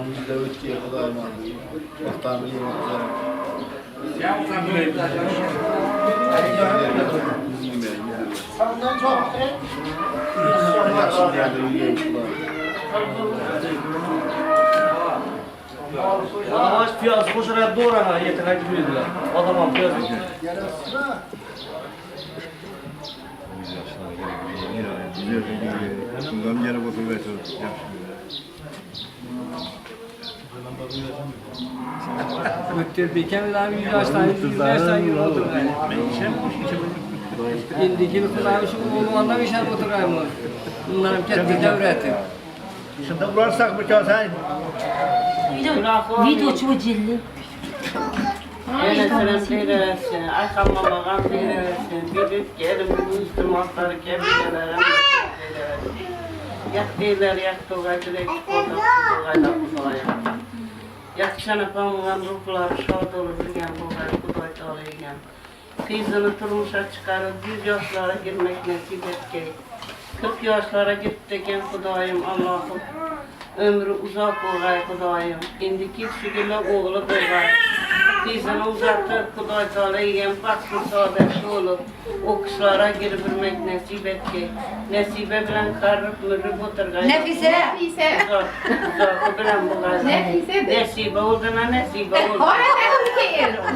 Bizde ötkiye kadar var. Vaktan bileyim olarak. Senden çok Şimdi yerde yürüyemişler. Yavaş piyaz koşarak doğrana yeter gidiyorlar. Adamın piyaz ediyor. Bundan gene bakın ve Müttefik abi 100 yaştan 100 otur yani. İndiki bir kulağı şu olmanda bir şey oturayım. Bunların kendi devleti. Şimdi burası mı çalsaydı? Video çocuğu. Yine selam verirsin, aykanmamadan verirsin, bir gelin Müslümanları kemirlerim. Yak değiller, yak doğay, direkt kodak, doğayla kudaya. Yak şanapamılan ruhlar şad olur, bilgen doğay, kuday dağlaygen. Kızını turmuşa çıkarıp 100 yaşlara girmek nasip etkey. 40 yaşlara gittikken kudayım Allah'ım. Ömrü uzak olay kudayım. İndiki şükürle oğlu doğay. Kızını uzatıp Kuday Teala yiyen baksın saadetli olup o kuşlara girmek nasip etti. Nesibe bilen karıp mürrüp oturgaydı. Nefise. Uzakı bilen bu gaydı. Nesibe olduğuna nesibe oldu.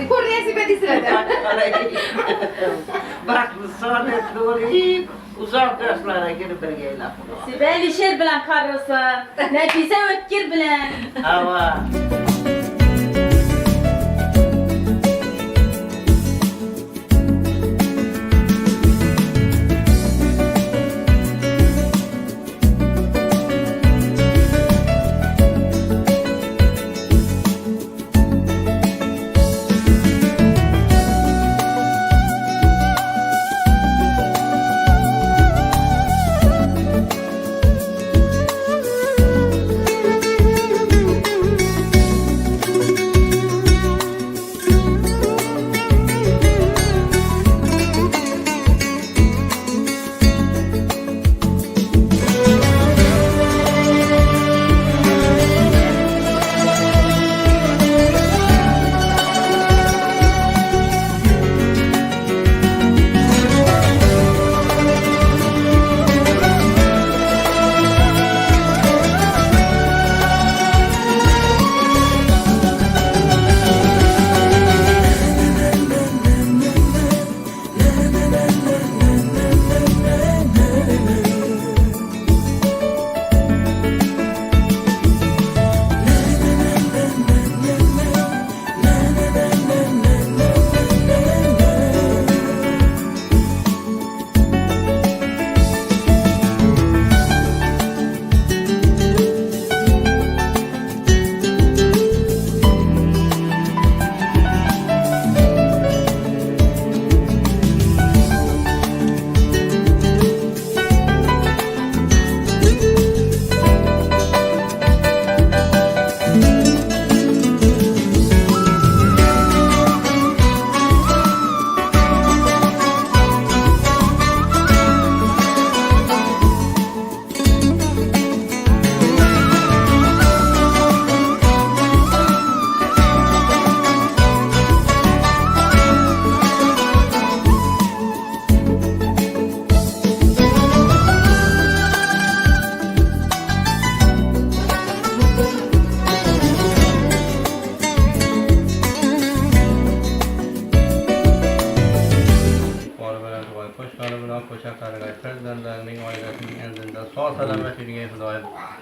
Kur nesibe disirede. Baksın saadetli olup uzak kuşlara girip birgeyle. Sibel işer bilen karısı. Nefise ötkir bilen. Hava.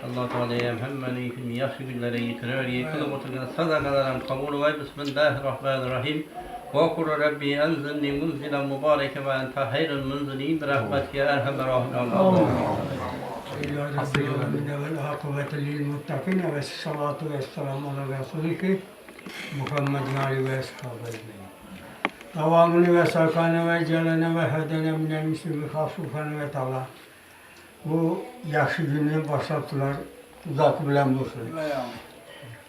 Allah Teala'ya hemmeni için yaşı günlere yitirir, yıkılıp oturduğuna sadakalarım kabul ve Bismillahirrahmanirrahim. Ve kul Rabbi enzilni munzilen mübareke ve ente hayrul munzilin bi rahmetike erhamer rahimin. للمتقين والصلاة والسلام على رسولك محمد عليه وصحبه Davamını ve sarkanı ve celene ve hedene minel müslimi khasufan ve ta'ala. Bu yaxşı günü başlattılar, uzak bilen bulsun.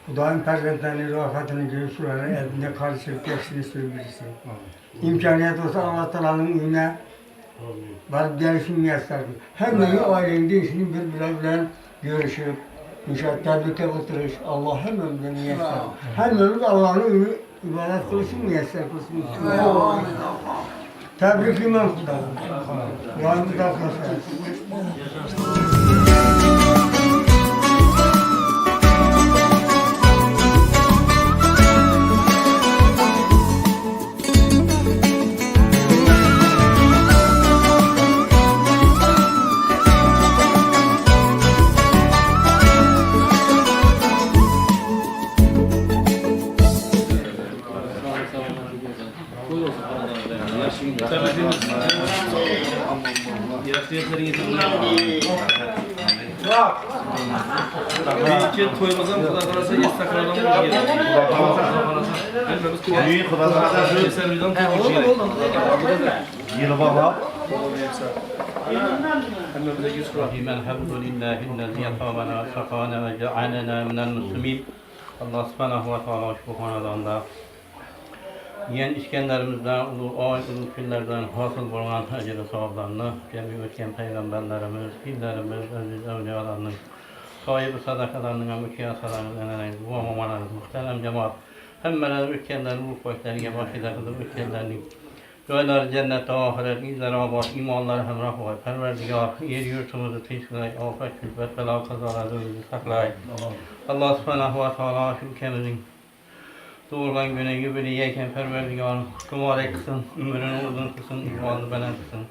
Kudayın perzentlerini, rahatını görüşürler, elinde karışıp geçtiğini söyleyirsin. İmkaniyet olsa Allah Teala'nın önüne varıp gelişini yasak. Hem de ailenin değişini birbirleriyle görüşüp, İnşallah tebrik ettiriş. Allah hemmemden müyesser. Hemmemiz Allah'ın ibadet kılışın müyesser kılsın. Tebrikli ben kutlarım. Rahmet arkadaşlar. Toymazdan kadar kalırsa yes sakradan Büyük kadar yılı baba. الحمد لله الذي أطعمنا وسقانا وجعلنا من المسلمين. Allah subhanahu wa ta'ala şuhanadanda yen işkenlerimizden, ulu ay, ulu fillerden hasıl bulunan ecel-i savablarını, cemi ötken peygamberlerimiz, fillerimiz, aziz evliyalarının, sahibi sadakalarının, mükiyasalarının, bu mamalarının, muhterem cemaat, hemmeler ülkenlerin, bu koytlarına başlayacaklar, ülkenlerin, Joylar cennette ahiret, izler abat, imanlar hemrah var, perverdigar, yer yurtumuzu teşkilay, afet, külfet, bela kazalarımızı saklay. Allah subhanahu wa ta'ala şu ülkemizin doğrulan güne yübüleyken perverdigarın mübarek kısın, ömrünü uzun kısın, ikbalını belen kısın.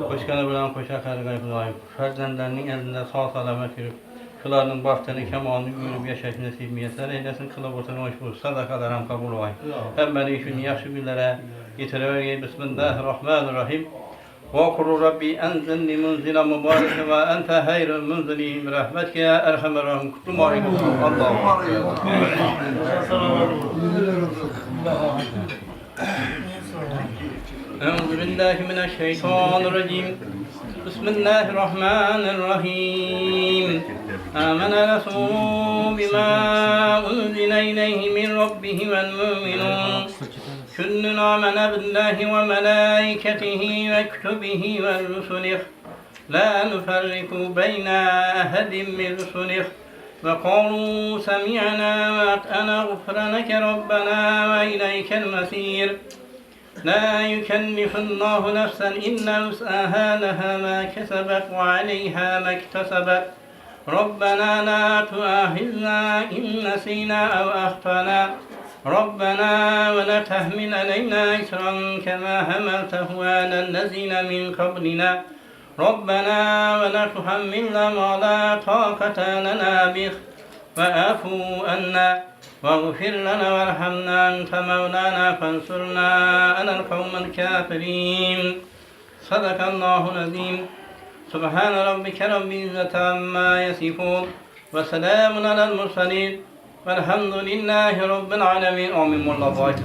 Koşkanı bilen koşa kargay kılayım. Ferzendlerinin elinde sağ salamet yürüp, şularının bahtını, kemalını görüp yaşayıp nesip miyetler eylesin, kılıbıtını hoş bulur, sadakalarım kabul olayım. Hem beni şu yaşı günlere getiriver. Bismillahirrahmanirrahim. وَقُلُ رَبِّي أَنْزِلْنِي مُنْزِلًا مُبَارَكًا وَأَنْتَ خَيْرُ الْمُنْزِلِينَ بِرَحْمَتِكَ يَا أَرْحَمَ الراحمين. Kutlu Allah'ım. أعوذ بالله من الشيطان الرجيم. بسم الله الرحمن الرحيم. آمن الرسول بما أنزل إليه من ربه والمؤمنون كل آمن بالله وملائكته وكتبه ورسله لا نفرق بين أحد من رسله وقالوا سمعنا وأطعنا غفرانك ربنا وإليك المصير لا يكلف الله نفسا إلا وسعها لها ما كسبت وعليها ما اكتسبت ربنا لا تؤاخذنا إن نسينا أو أخطأنا ربنا ولا تحمل علينا إصرا كما حملته على الذين من قبلنا ربنا ولا تحملنا ما لا طاقة لنا به واعف عنا واغفر لنا وارحمنا أنت مولانا فانصرنا على القوم الكافرين صدق الله العظيم سبحان ربك رب العزة عما يصفون وسلام على المرسلين Velhamdülillahi Rabbil alemin. Amin. Vallahi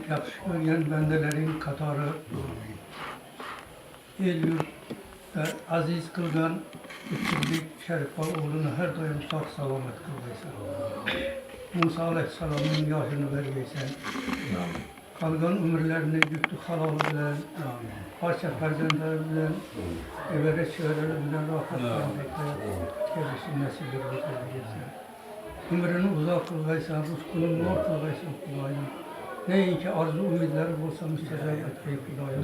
Yakışmayan bendelerin katarı el yurtta aziz kılgan üçüncü Şerif oğlunu her daim sağ salamet kılgaysan. Musa Aleyhisselam'ın yaşını vergeysen. Kalgan ömürlerini yüktü halalı bilen, parça ferzendleri bilen, evvere çığırları bilen rahatlıkla gelişin nesili vergeysen. Ömrünü uzak kılgaysan, rızkını nur kılgaysan Kudayım. Neyinki arzu ümidleri olsa müstecab etmeyi Kudayım.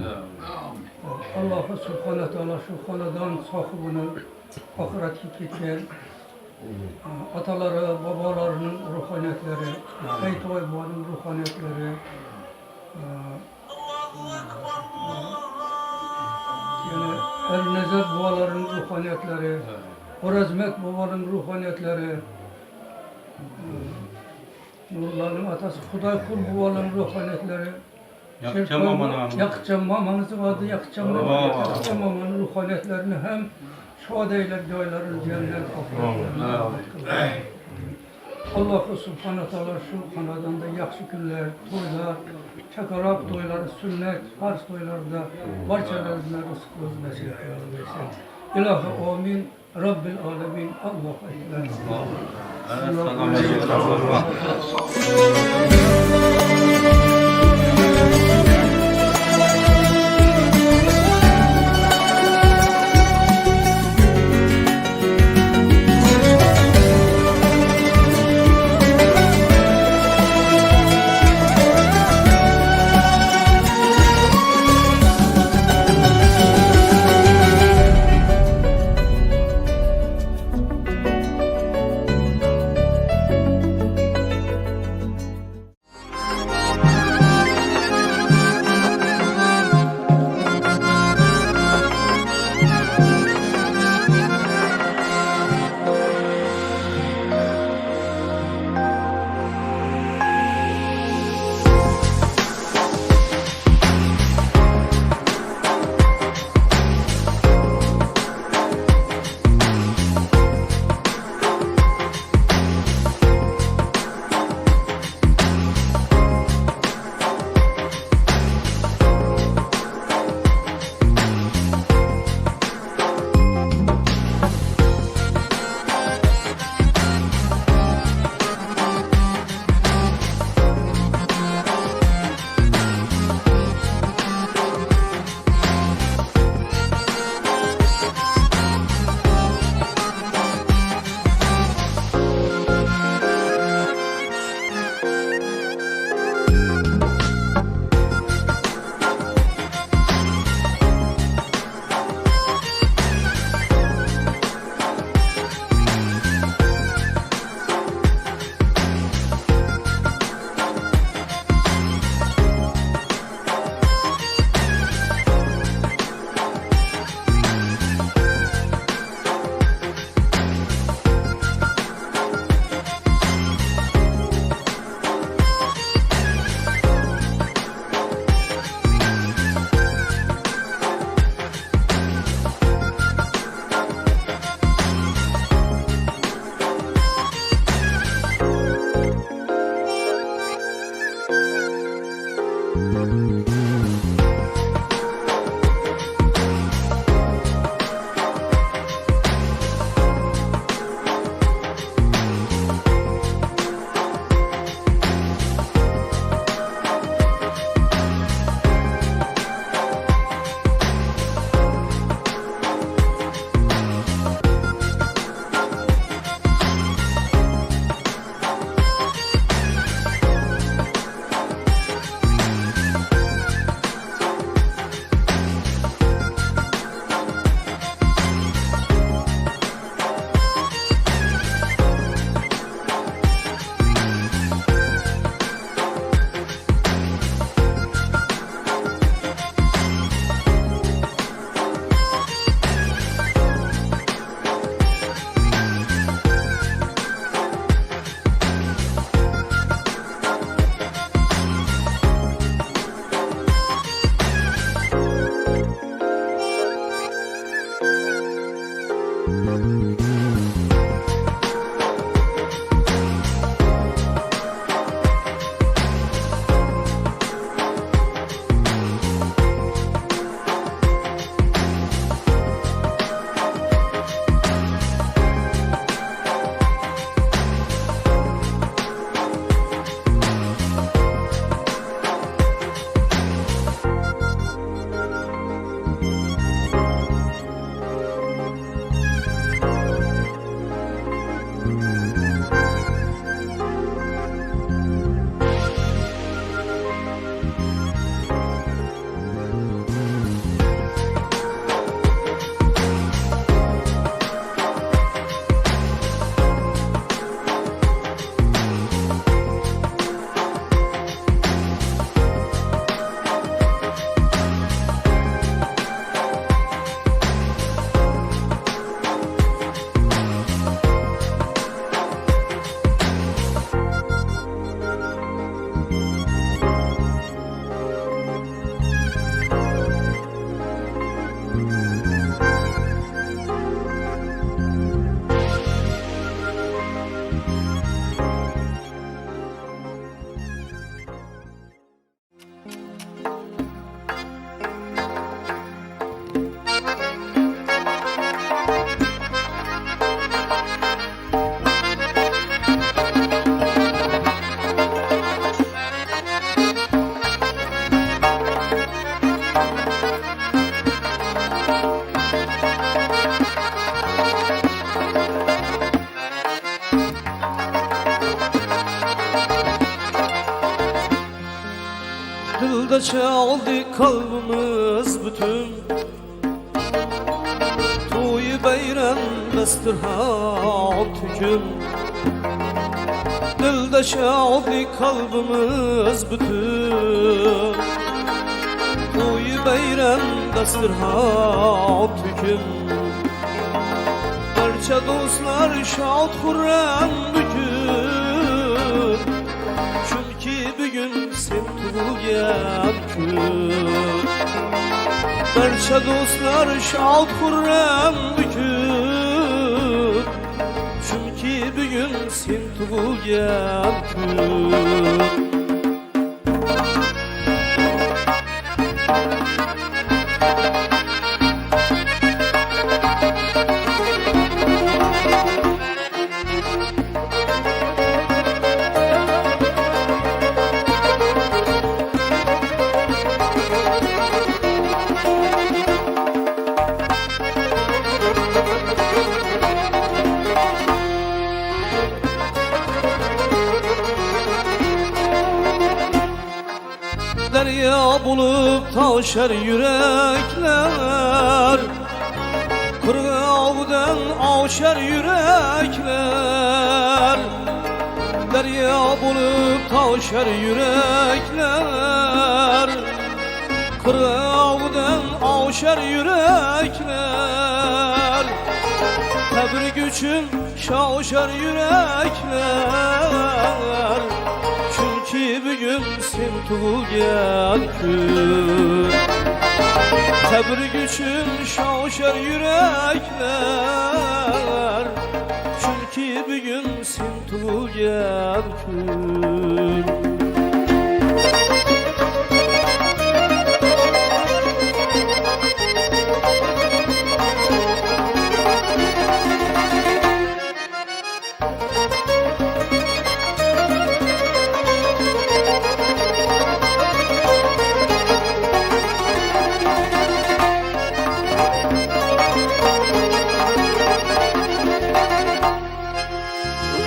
Allah'ı Subhanahu Teala şu haladan sahibini ahiret gitken ataları, babalarının ruhaniyetleri, Beyt-i Ayban'ın ruhaniyetleri, yani El-Nezet babaların ruhaniyetleri, Orazmet babaların ruhaniyetleri, Nurların atası Kuday Kul babaların ruhaniyetleri, Yakıcam Mamanızın adı Yakıcam Mamanın ruhaniyetlerini hem şuadeyler joyların cennet Allah'ı Subhanahu Teala şu kanadında yakşı günler, toylar, çakarak toyları, sünnet, farz toylarda barçalarına rızkımız nasip eylesin. İlahi amin. Rabbil alemin. Allahu ekber. Dilde çaldı kalbimiz bütün, to'y bayram dasturxon tükün. Dilde çaldı kalbimiz bütün, to'y bayram dasturxon tükün. Barcha do'stlar shod xurram bugün, chunki bugun sen tug'ilgan kun. Barcha do'stlar shod xurram bugün, chunki bugun sen tug'ilgan kun. Derya bulup taşar yürekler, kırgavdan avşar yürekler. Derya bulup taşar yürekler, kırgavdan avşar yürekler. Tebrik üçün şaşar yürekler, çünkü bugün sen tug'ilgan kun. Tebrik üçün şaşar yürekler, çünkü bugün sen tug'ilgan kun.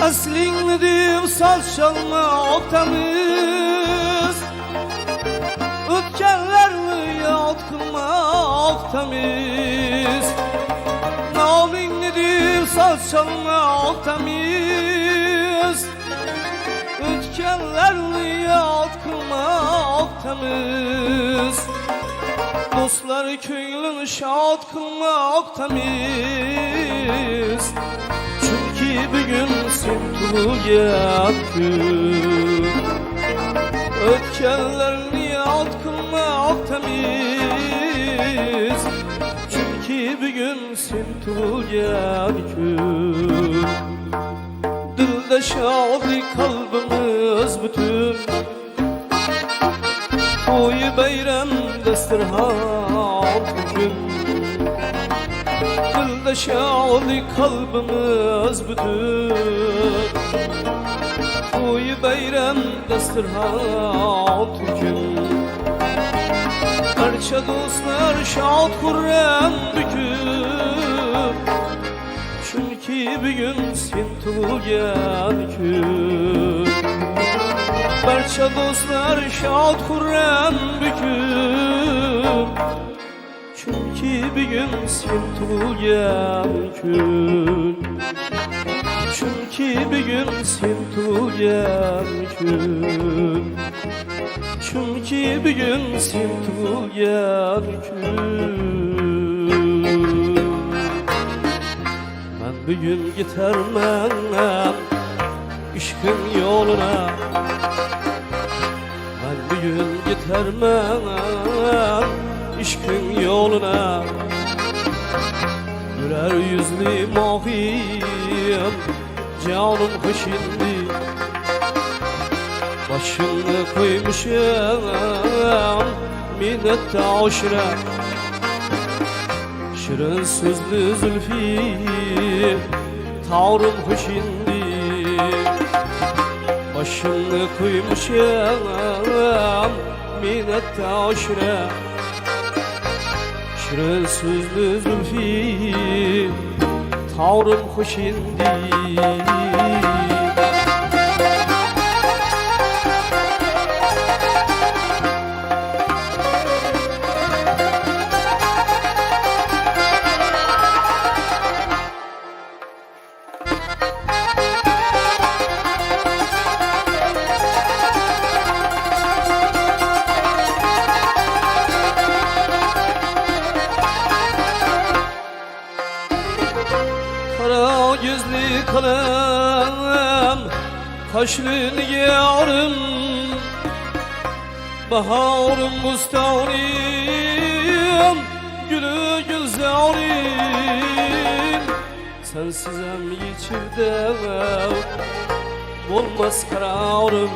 Aslingni deb saz chalmoq tamiz, o'tganlarni yod qilmoq tamiz. Nomingni deb saz chalmoq tamiz, o'tganlarni yod qilmoq tamiz. Do'stlar ko'nglini shod qilmoq tamiz, çünkü bugün sen tug'ilgan kun. O'tganlarni yod qilmoq tamiz, çünkü bugün sen tug'ilgan kun. Dilde shodlik qalbimiz bütün, to'y bayram dasturxon tükün. Dilde shodlik qalbimiz bütün, to'y bayram dasturxon tükün. Barcha do'stlar shod xurram bugün, chunki bugun sen tug'ilgan kun. Barcha do'stlar shod xurram bugün, çünkü bugün sen tug'ilgan kun. Çünkü bugün sen tug'ilgan kun. Çünkü bugün sen tug'ilgan kun. Ben bugün gitarman ishqim yo'luna, ben bugün gitarman ishqim yo'luna. Güler yüzlü mahim canım hoşindi başını koymuşum minnette aşire şirin sözlü zülfi tavrım hoşindi başını koymuşum minnette aşire şirin sözlü zülfi tavrım hoşindi Kara gözlü kalem kaşlı yarım baharım bustanim gülü gülzarim sensizem içimde olmaz kararım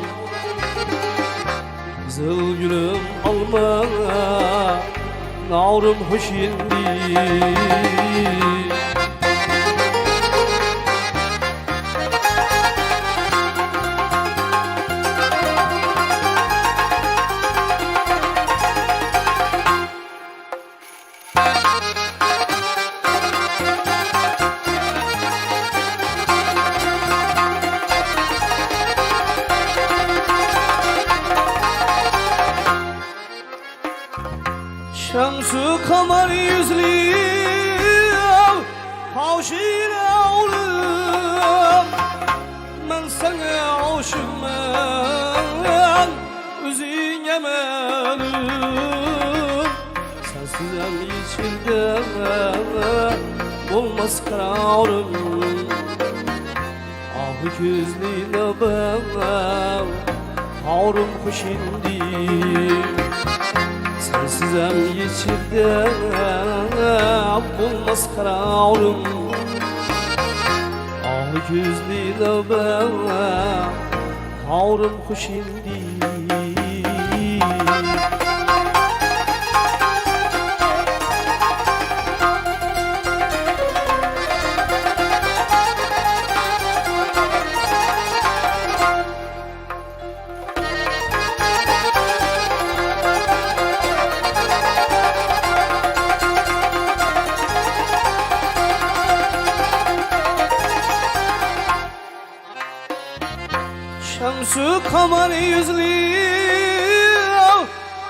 kızıl gülüm alma navrım hoşindi Şemsu kamar yüzlü havşire oğlum ben sana aşığım üzüne menim sensizem içimde olmaz kararım ah gözlüğüne ben havrım hoşindi sensizem içimde bulmaz kararım ah gözlüğüne ben havrım hoşindi Şemsu kamar yüzlü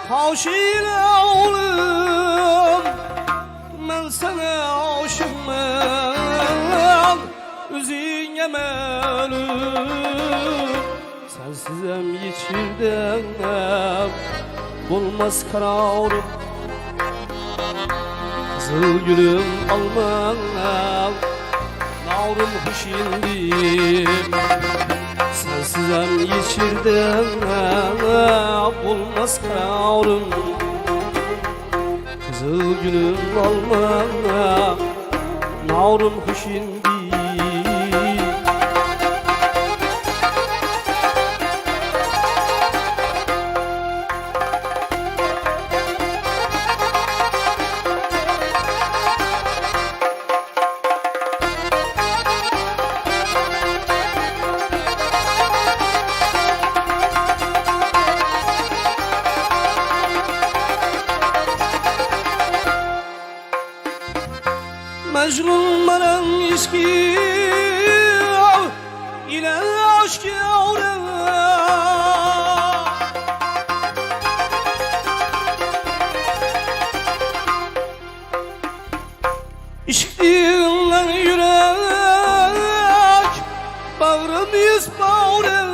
havşire oğlum ben sana aşığım üzüne menim sensizem içimde bulmaz kararım kızıl gülüm alma navrım hoşindi sensizem içirde bulmaz kararım kızıl gülüm alma navrım hoşindi Mecnun menen işki ile aşk yavrum İşkliğinle yürek bağrım yüz bağrım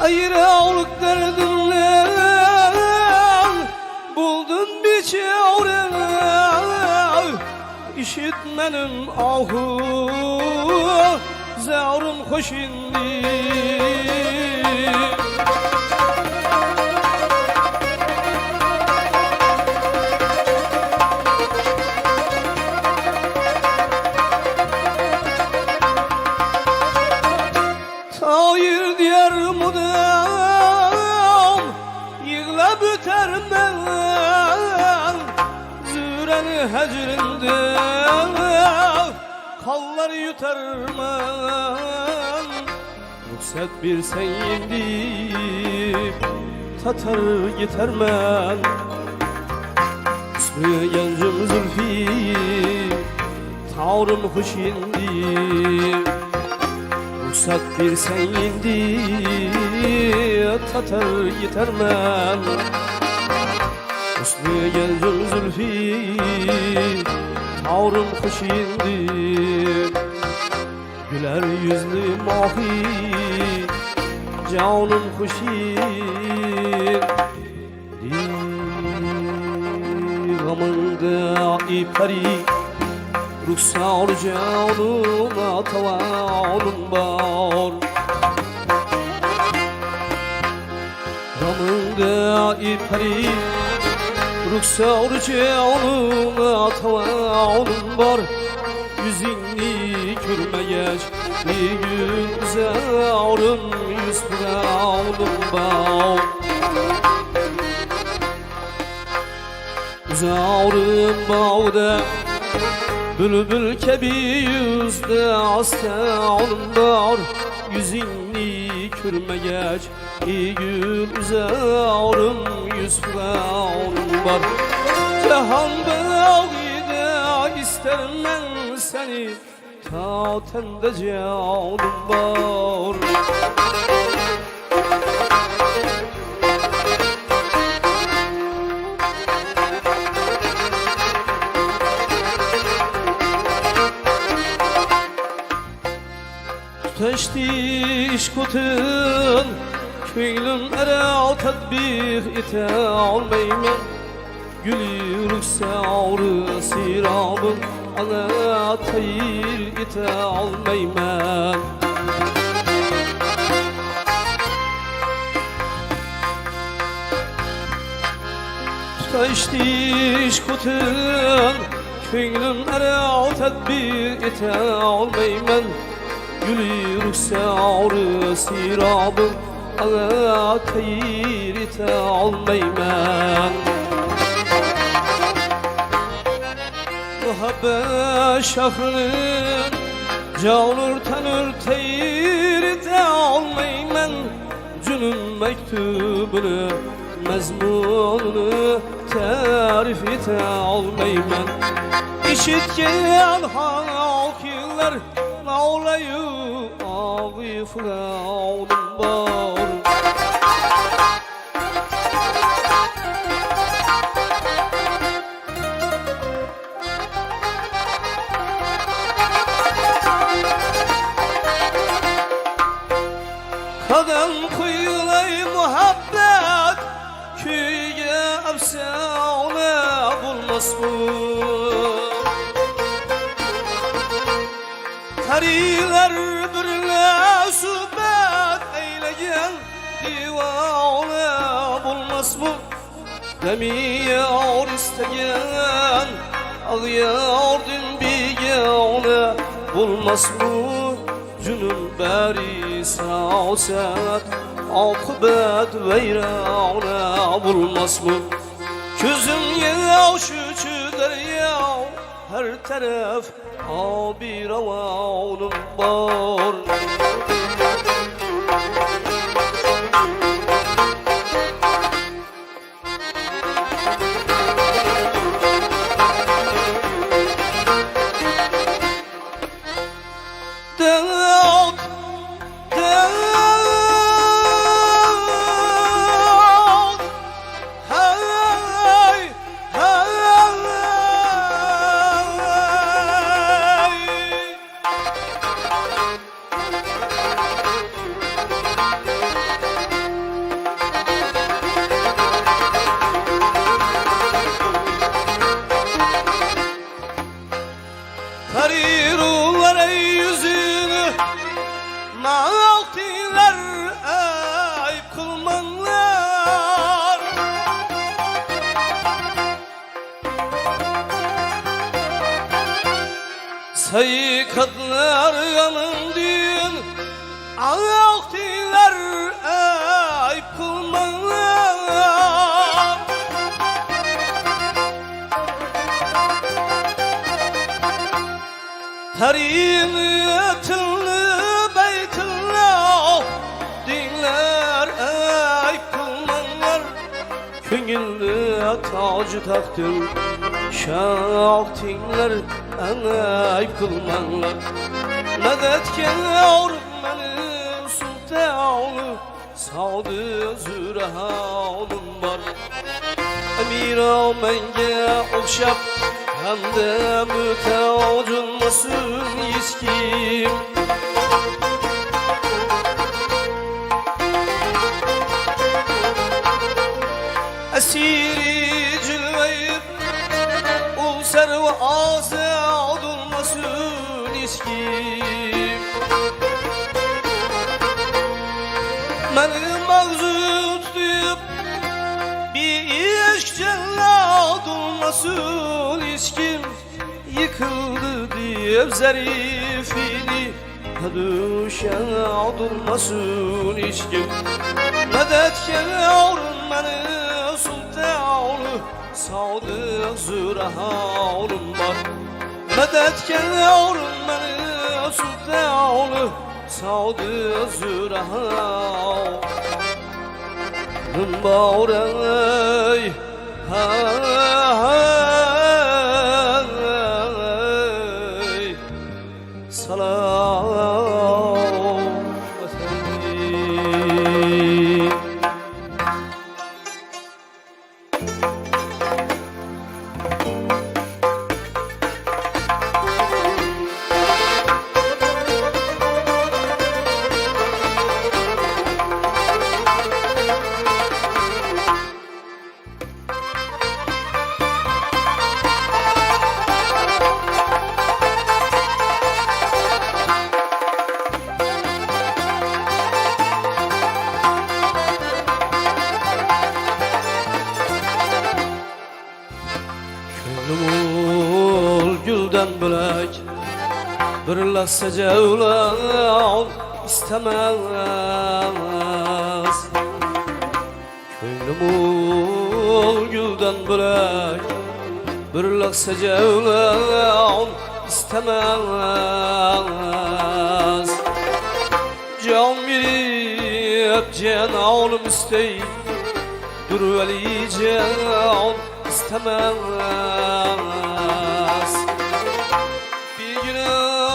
ayrılık derdimden buldun bir çare işitmenin ahu zavrum hoş indi. Tayir diyer mudam yığla bütermen Züreni hecrinden kallar yutarman Ruhsat bir sen indi tatar gitermen Üstü gencim zülfi tavrım hoş indi Ruhsat bir sen indi tatar gitermen Üstü gencim zülfi tavrım hoş indi Güler yüzlü mahi canım hoş indi Gamında ipari Ruhsar canıma tavanım var Gamında ipari Ruhsar canıma tavanım var Yüzünü görmeyeç bir gün zarım yüz buranım var Zarım bağda Bülbül kebi yüzde aslanım var Yüzünü görmeyeç bir gün zarım yüz buranım var Cihan bağıyla isterim ben seni Ta tende canım var Teştiş kutun Köylüm ere tedbir ite almayman Gülü rüksârı sirabın Ana tayir ite almayman Teştiş kutun Köylüm ere tedbir ite almayman Gülü rüksârı sirabın Ana tayir ite almayman Muhabbet şahrının canır tanır teyir ite almayman Cünün mektubunu mezmununu tarif ite almayman İşitken halklar Ağlayı ağrı fırağım var Kadın kıyılay muhabbet Köyge efsane bulmaz mı Kariler birle sohbet eylegen divane bulmaz mı? Demiyor isteyen ağıyor dün bigane bulmaz mı? Cünün beri saaset akıbet veyrane bulmaz mı? Gözüm yaşı derya her taraf abi ravanım var Dağıt, dağıt Hay, hay Saykatlar yanındın Ağaktiler ayıp kılmalar Tariyatını beytullah Dinler ayıp kılmalar Köngülde tacı taktır Şahtinler ayıp kılmalar Medetkar benim sultanı Sadı zürahanım var Emira menge okşap Hem de müteac olmasın hiç kim Esiri cilveyip Ulser ve azad olmasın hiç kim Beni mağzut deyip Bir işk cellat olmasın hiç kim Yıkıldı diye zarifini Düşen olmasın hiç kim Medetkar beni sultanı Sadık zürahanım var Medetkar beni sultanı Sadık zürahanım var ey Gönlüm gülden bölek Bir lahza cevlan istemez Gönlüm gülden bölek Bir lahza cevlan istemez Can verip cananım istey Dur veli can istemez Bir gün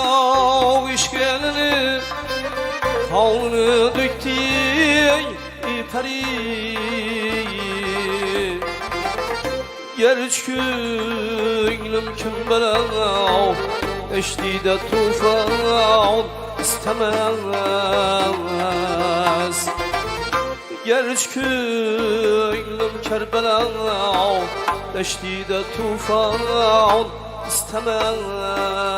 o işgalini Kavlını döktün ipari Gerç könlüm kim bilen Eşti de tufan istemez Gerç könlüm Kerbela Deşti de tufan istemez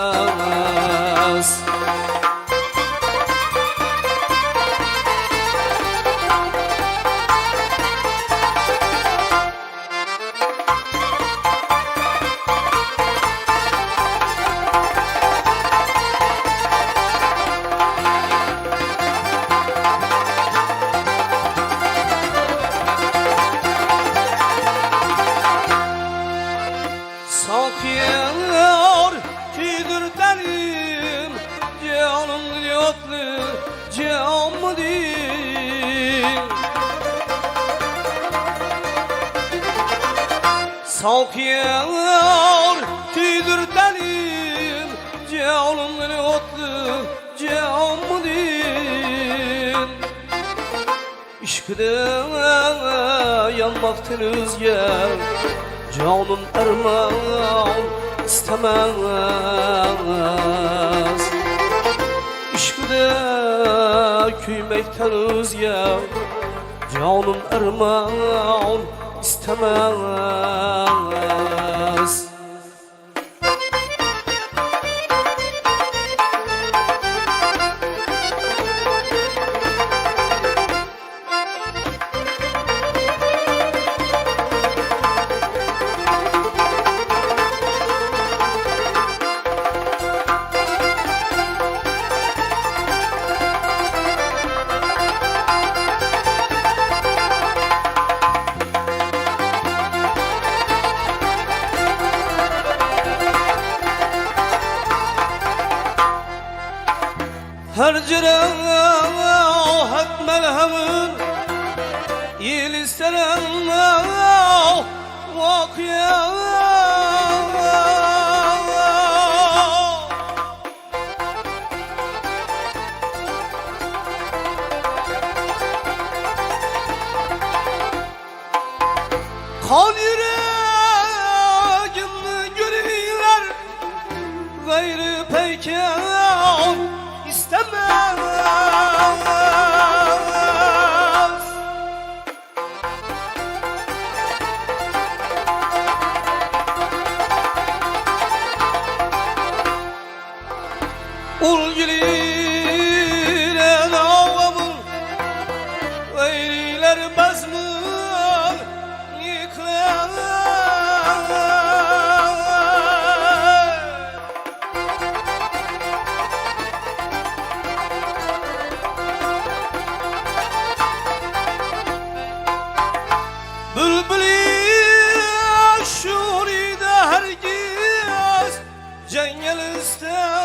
Sakiyar kidirtenim Canım yotlu canım değil Sakiyar kidirtenim Canım yotlu canım değil İşkıda yanmaktan özge Canım erman istemez İşkıda küymekten özge Canım erman istemez melhemin il isterim vakıya kan yüreğimni görürler gayrı peykan istemez ul gülüren avamın gayriler bezmin yıklar bülbülü şuride herkes cengel istemez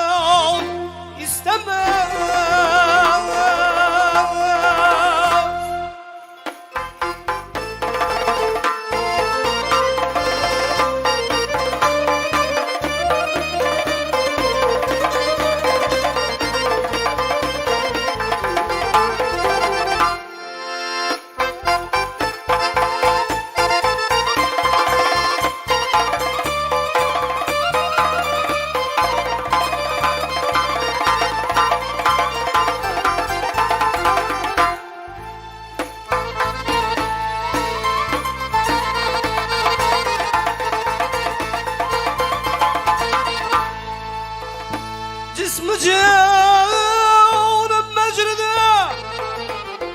cismi canım mecride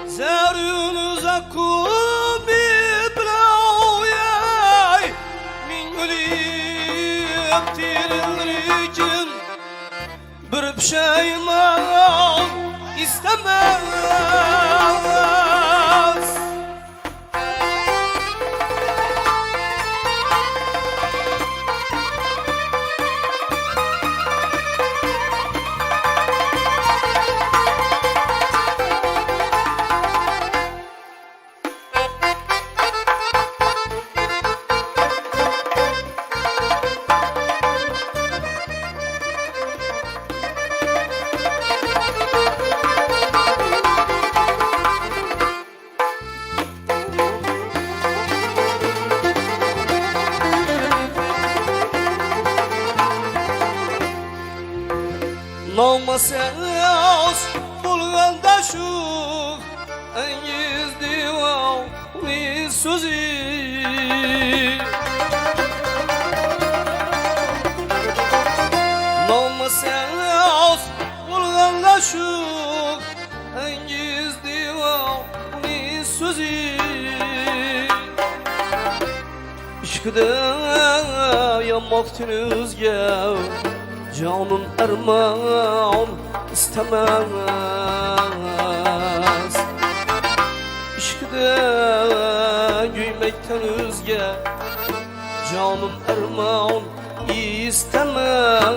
zerün uzakkum iblavyay min gülüp tirilrikin bir pişeyman istemez Namazsız bulganda şu engiz divani sözü Namazsız bulganda şu engiz divani sözü İşkıda yanmaktınızga canım erman istemez İşkıda güymekten özge canım erman istemez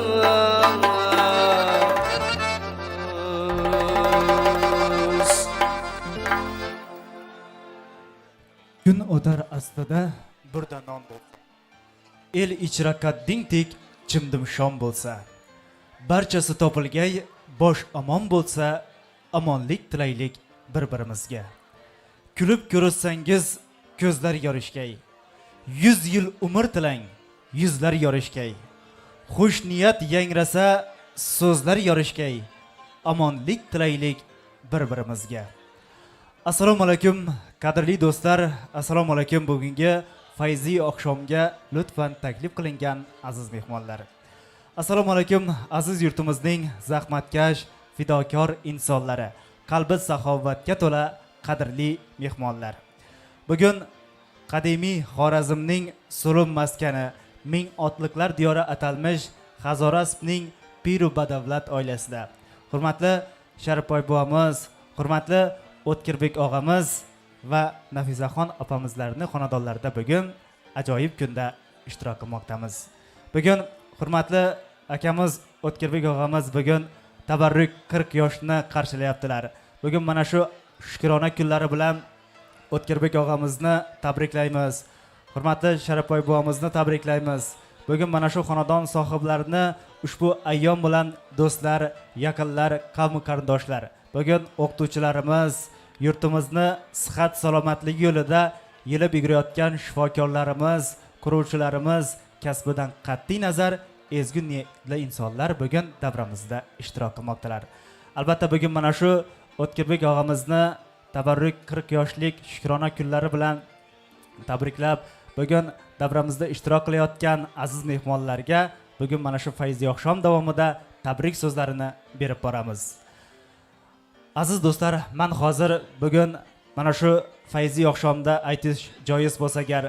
Gün o'tar aslida burda non bo'lsa el ichrakka dingtik chimdim shom bo'lsa barchasi topilgay bosh omon bo'lsa omonlik tilaylik bir-birimizga kulib ko'rsangiz ko'zlar yorishgay 100 yil umr tilang yuzlar yorishgay xush niyat yangrasa so'zlar yorishgay omonlik tilaylik bir-birimizga Assalomu alaykum qadrli do'stlar, assalomu alaykum bugungi fayzi oqshomga lutfan taklif qilingan aziz mehmonlar. Assalomu alaykum aziz yurtimizning zahmatkash, fidokor insonlari, qalbi saxovatga to'la qadrli mehmonlar. Bugun qadimiy Xorazmning Sulum maskani, ming otliqlar diyori atalmish Hazorasbning Piru Badavlat oilasida. Hurmatli Sharipboy buvamiz, hurmatli O'tkirbek og'amiz va Nafisaxon opamizlarni xonadonlarida bugun ajoyib kunda ishtirok etmoqdamiz. Bugun hurmatli akamiz O'tkirbek og'amiz bugun tabarruk 40 yoshni qarshilayaptilar. Bugun mana shu shukrona kunlari bilan O'tkirbek og'amizni tabriklaymiz. Hurmatli Sharapboy buvomizni tabriklaymiz. Bugun mana shu xonadon sohiblarini ushbu ayyom bilan do'stlar, yaqinlar, qavm qarindoshlar, bugun o'qituvchilarimiz, yurtimizni sihat salomatligi yo'lida yelib yugurayotgan shifokorlarimiz, quruvchilarimiz kasbidan qat'iy nazar ezgu niyatli insonlar bugun davramizda ishtirok qilmoqdalar. Albatta bugun mana shu O'tkirbek og'amizni tabarruk 40 yoshlik shukrona kunlari bilan tabriklab, bugun davramizda ishtirok qilayotgan aziz mehmonlarga bugun mana shu fayzli oqshom davomida tabrik so'zlarini berib boramiz. Aziz do'stlar, men hozir bugun mana shu fayzli oqshomda aytish joiz bo'lsa agar,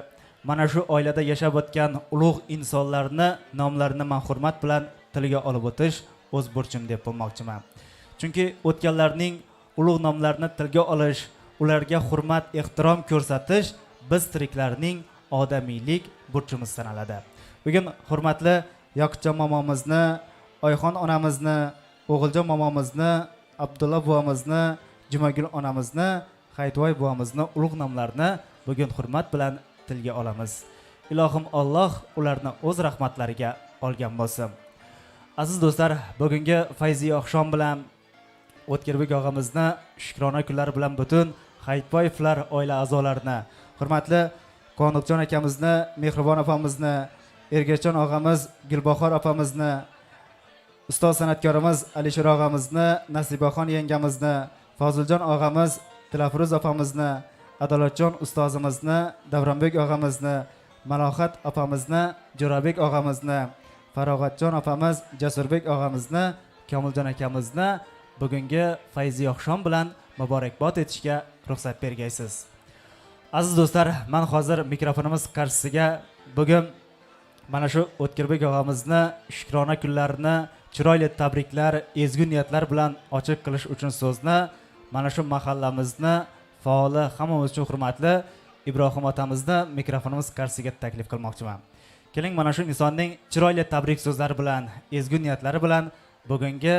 mana shu oilada yashab o'tgan ulug' insonlarni nomlarini men hurmat bilan tilga olib o'tish o'z burchim deb bilmoqchiman. Chunki o'tganlarning ulug' nomlarini tilga olish, ularga hurmat, ehtirom ko'rsatish biz tiriklarning odamiylik burchimiz sanaladi. Bugun hurmatli Yoqubjon momomizni, Oyxon onamizni, O'g'iljon momomizni, Abdulla buvomizni, Jumagul onamizni, Hayitvoy buvomizni ulug' nomlarini bugun hurmat bilan tilga olamiz. Ilohim Alloh ularni o'z rahmatlariga olgan bo'lsin. Aziz do'stlar, bugungi fayzli oqshom bilan O'tkirbek og'amizni shukrona kunlari bilan butun Hayitboyevlar oila a'zolarini, hurmatli Qonibjon akamizni, Mehribon opamizni, Ergachjon og'amiz, Gulbahor opamizni, ustoz san'atkorimiz Alisher og'amizni, Nasibaxon yengamizni, Foziljon og'amiz, Tilafruz opamizni, Adolatjon ustozimizni, Davronbek og'amizni, Malohat opamizni, Jo'rabek og'amizni, Farog'atjon opamiz, Jasurbek og'amizni, Komiljon akamizni bugungi fayzli oqshom bilan muborakbod etishga ruxsat bergaysiz. Aziz do'stlar, men hozir mikrofonimiz qarshisiga bugun mana shu O'tkirbek og'amizni shukrona kunlarini chiroyli tabriklar, ezgu niyatlar bilan ochiq qilish uchun so'zni mana shu mahallamizni faoli, hammamiz uchun hurmatli Ibrohim otamizni mikrofonimiz qarshisiga taklif qilmoqchiman. Keling, mana shu insonning chiroyli tabrik so'zlari bilan, ezgu niyatlari bilan bugungi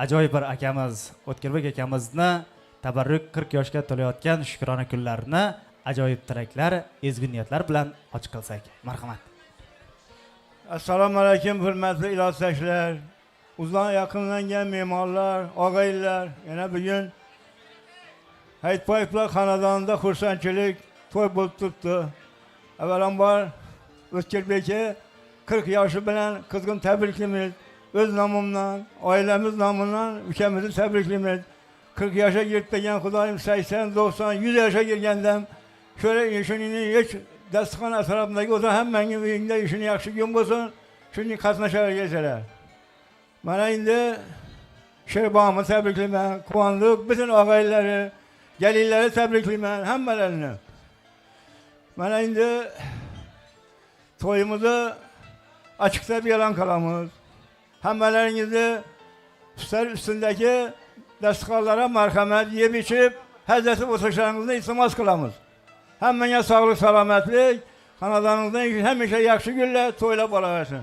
ajoyib bir akamiz, O'tkirbek akamizni tabarruk 40 yoshga to'layotgan shukrona kunlarini ajoyib tilaklar, ezgu niyatlar bilan ochiq qilsak. Marhamat. Assalomu alaykum hurmatli ilotdoshlar, uzun yaqinlangan me'morlar, og'aylar. Yana bugun Hayitboyevlar xonadonida xursandchilik to'y bo'lib turibdi. Avvalambor O'tkirbekka 40 yoshi bilan qizg'in tabriklaymiz. O'z nomimdan, oilamiz nomidan ukamizni tabriklaymiz. 40 yoshga yetgan Xudoyim 80, 90, 100 yoshga kelgandan şöyle ishingni hech dasturxon atrofidagi o'zing hammangi uyingda ishing yaxshi kun bo'lsin, shunga qatnashaverasizlar. Mana endi Sherbomni tabriklayman, quvondik bütün og'aylari, gelinleri tabriklayman, hammalarini. Mana endi to'yimizni açıkta bir e'lon qilamiz. Hammalaringizni ular ustundagi dasturxonlarga marhamat yeb ichib, hazratib o'tirishlaringizni iltimos qilamiz. Hammaga sog'lik, salomatlik, xonadoningizda hamisha yaxshi kunlar to'ylab bo'laversin.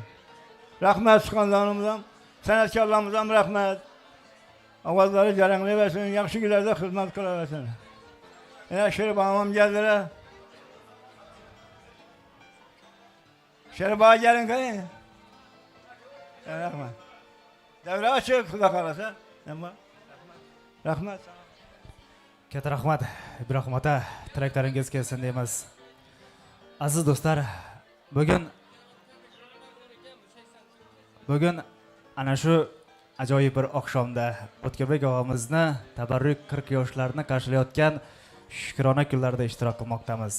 Rahmat xonadonimizdan, san'atkorlarimizdan rahmat. Ovozlari jaranglayversin, yaxshi kunlarda xizmat qilaversin. Yana Sherbomam keldilar. Sherbo gelin qani? Rahmat. Davra ochiq, xudo xolasa. Rahmat. Katta rahmat Ibrohim ota, tilaklaringiz kelsin deymiz. Aziz do'stlar, bugun ana shu ajoyib bir oqshomda O'tkirbek og'amizni tabarruk 40 yoshlarni qarshilayotgan shukrona kunlarida ishtirok qilmoqdamiz.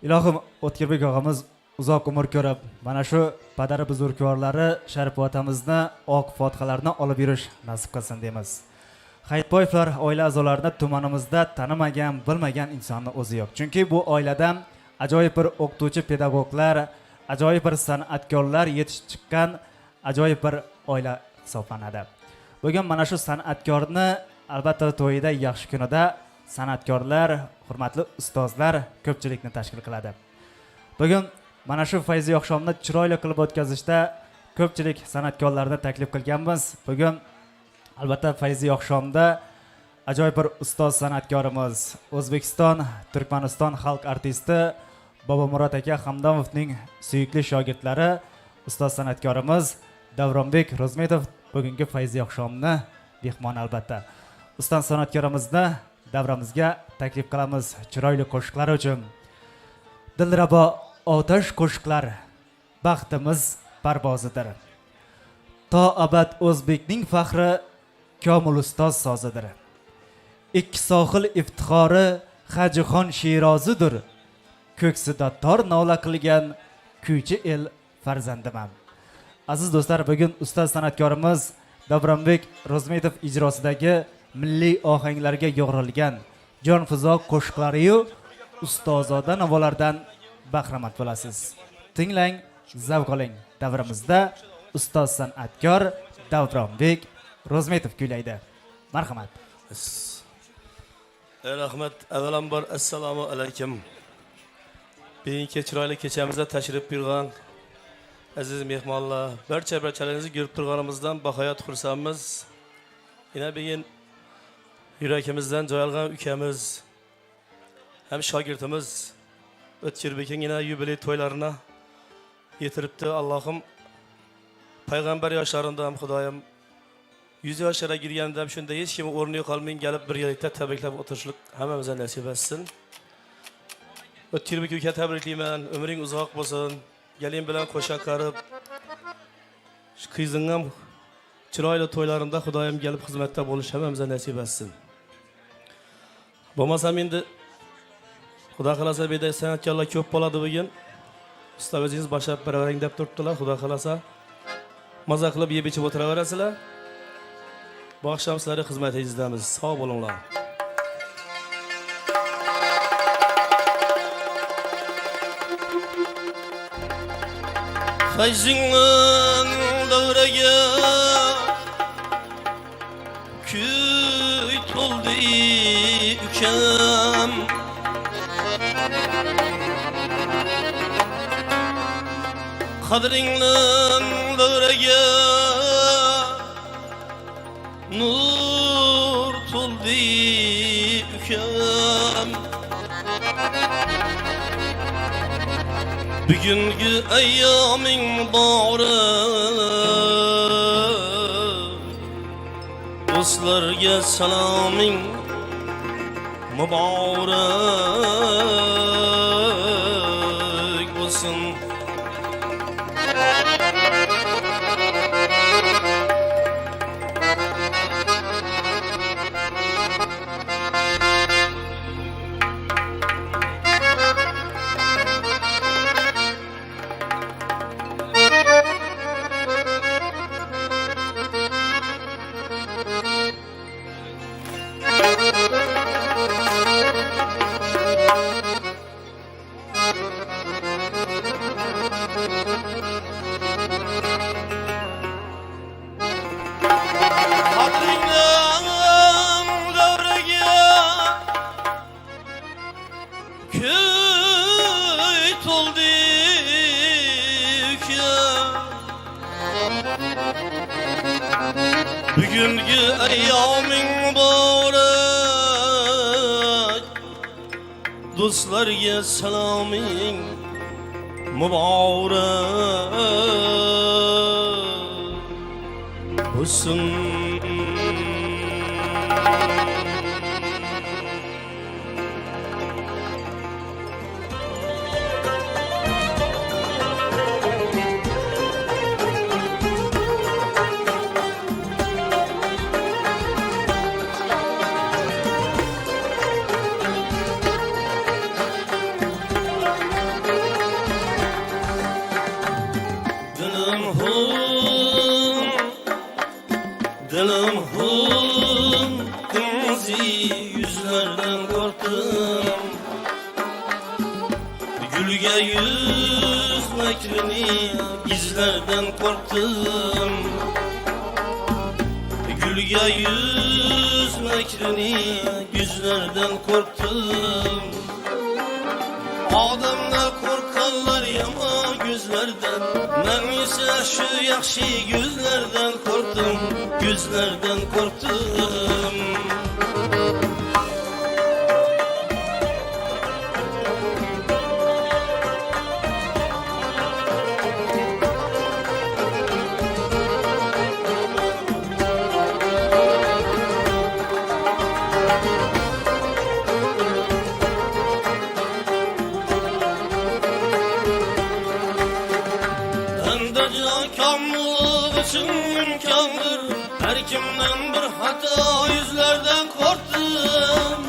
Ilohim O'tkirbek og'amiz uzoq umr ko'rib, mana shu padari buzurgvorlari Sharif otamizni oq fotihalarni olib yurish nasib qilsin deymiz. Hayitboyevlar oila a'zolarini tumanimizda tanimagan, bilmagan insonni o'zi yo'q. Chunki bu oiladan ajoyib bir o'qituvchi pedagoglar, ajoyib bir san'atkorlar yetishib chiqqan ajoyib bir oila hisoblanadi. Bugun mana shu san'atkorni albatta to'yida, yaxshi kunida san'atkorlar, hurmatli ustozlar ko'pchilikni tashkil qiladi. Bugun mana shu fayzli oqshomni chiroyli qilib o'tkazishda ko'pchilik san'atkorlarni taklif qilganmiz. Bugun albatta fayzli oqshomda ajoyib bir ustoz san'atkorimiz, O'zbekiston, Turkmaniston xalq artisti Bobomurod aka Hamdamovning suyukli shogirdlari, ustoz san'atkorimiz Davronbek Ro'zmetov bugungi fayzi oqshomni mehmon albatta. Ustoz san'atkorimizni davramizga taklif qilamiz chiroyli qo'shiqlari uchun. Dilrabo otash qo'shiqlar baxtimiz parvozidir. To abad O'zbekning faxri komil ustoz sozidir. Ikki sohil iftixori Hajixon Shirozidir. Ko'ksida tor nola qilgan kuychi el farzandiman. Aziz do'stlar, bugun ustoz san'atkorimiz Davronbek Ro'zmetov ijrosidagi milliy ohanglarga yo'g'rilgan jonfizo qo'shiqlari-yu ustozoda navolardan bahramand bo'lasiz. Tinglang, zavq oling. Davrimizda ustoz san'atkor Davronbek Ro'zmetov kuylaydi. Marhamat. Rahmat. Avvalambor assalomu alaykum. Bugünkü chiroyli kechamizda tashrif buyurgan aziz mehmonlar, barchalaringizni ko'rib turganimizdan bahayot xursandmiz. Yana bugun yurakimizdan joy olgan ukamiz, ham shogirdimiz O'tkirbekning yana yubiley to'ylarini yetiribdi. Allohim payg'ambar yoshlarida ham Xudoyim 100 yoshlarga kirganda ham shunda hech kim o'rni qolmay kelib bir yerda tabriklab o'tirishlik hammamizga nasib etsin. O'tkirbek uka tabriklayman, umring uzoq bo'lsin. Gelin bilan qo'sha qarib, qizing ham chiroyli to'ylarimda Xudoyim kelib xizmatda bo'lish hammamizga nasib etsin. Bo'lmasam endi Xudo xolasa beda san'atkorlar ko'p bo'ladi bugun. Ustozingiz boshlab baravering deb turibdilar. Xudo xolasa maza qilib yeb ichib o'tiraverasizlar. Bu oqshom sizlarga xizmatingizdamiz. Sog' bo'linglar. Fayzingin davraga kuy to'ldi ukam. Qadringin davraga nur to'ldi ukam. Bugungi ayyoming muborak, do'stlarga saloming muborak bo'lsin. Bugungi ayyoming muborak, do'stlarga saloming muborak bo'lsin. Dilim hum, kırmızı yüzlerden korktum. Gülge yüz mekrini gizlerden korktum. Gülge yüz mekrini güzlerden korktum. Adamlar korkarlar yama gözlerden, ben ise şu yakşı gözlerden korktum, gözlerden korktum. kimden bir hata yüzlerden korktum.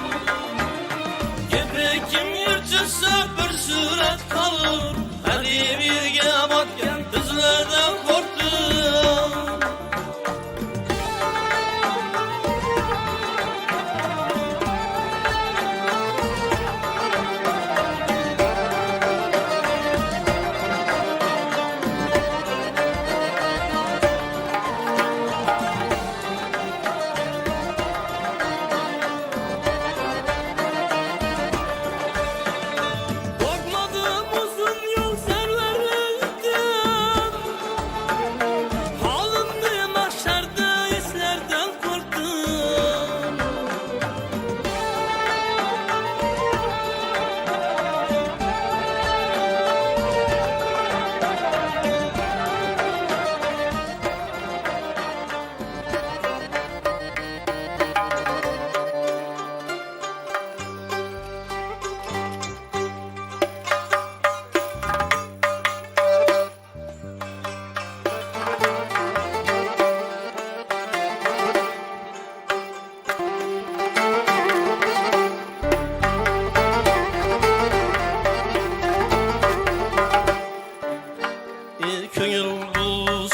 Kim yırtılsa bir surat kalır. Ali birge batgan bizlerden korktum.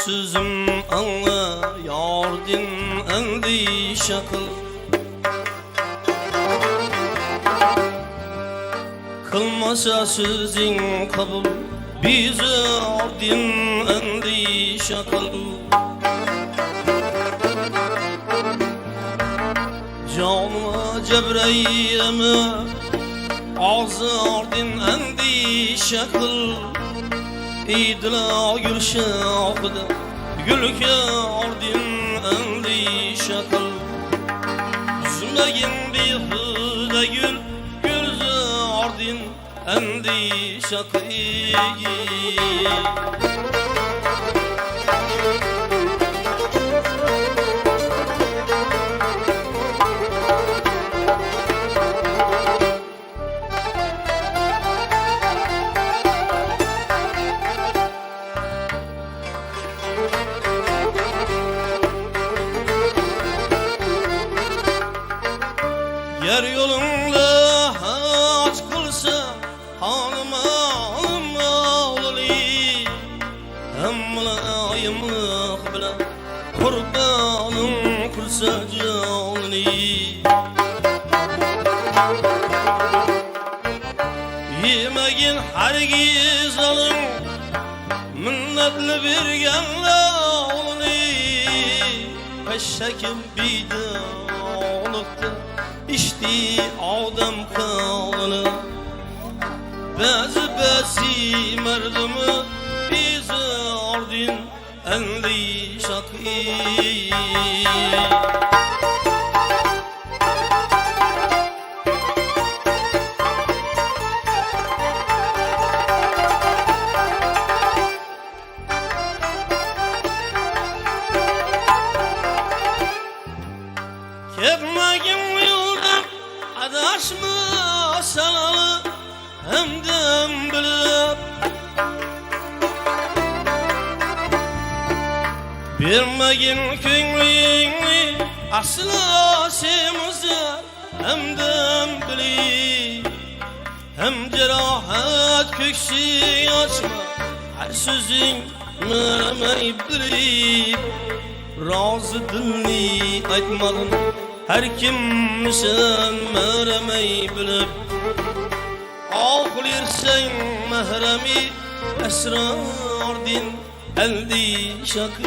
Sözüm anla yardin endişe kıl. Kılmasa sözün kabul bizi yardin endişe kıl. Canıma Cebrail'ime ağzı yardin endişe kıl. İdla gülşahıda gülke ardin endişe kıl. Zümegin bir hıda gül gülze ardin endişe kıl. Yer yolunda hac kılsa hanıma olali. Hem mulayimlik bilen kurbanım kılsa canini. Yemegin hergiz alın minnetli birgenle olali. Peşekim bidalıkta İşte adam kanı. Bazı merdimi bizi ardin endişe kıl. Kepmagin yoldan adaşma salalı hemden bilip. Bermagin köngülüni asla semizi hemden bilip. Hem cerahat köksü açma her sözün meramay bilip. Razı dilni aytmadın her kim sen meramay bilip. Ağlayırsan mehremi esrar din endişe kıl.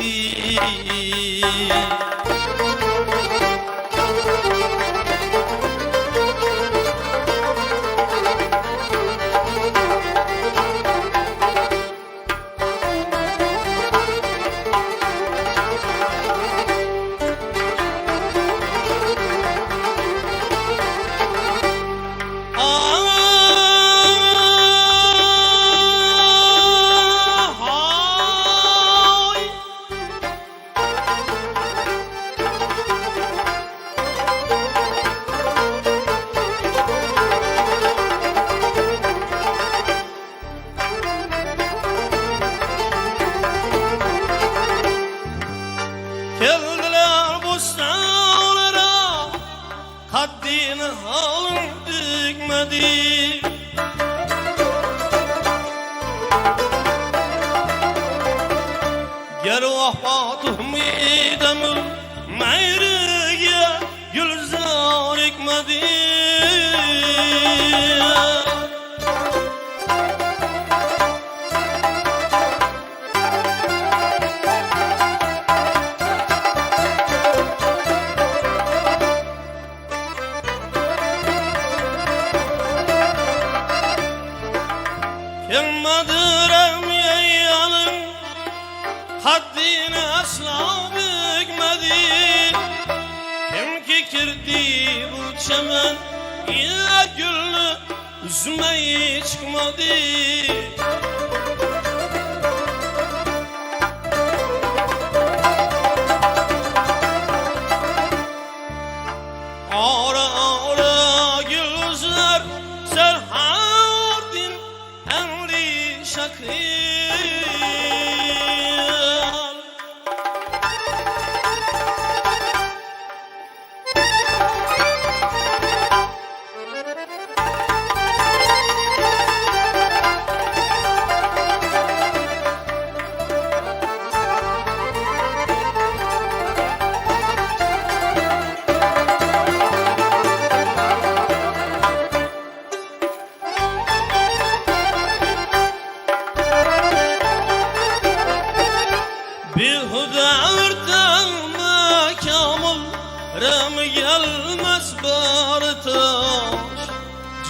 yolun dikmedi. Ger vafatımı demir meyrige gülzar ekmedi. Kelmedirem yayalım haddini asla bükmedi. Kim ki kirdi bu çemen ya güllü üzmeyi çıkmadı. Ara ara gülüzler serhardin emri şakir. Bihuda örtülme kamul rem gelmez bartaş.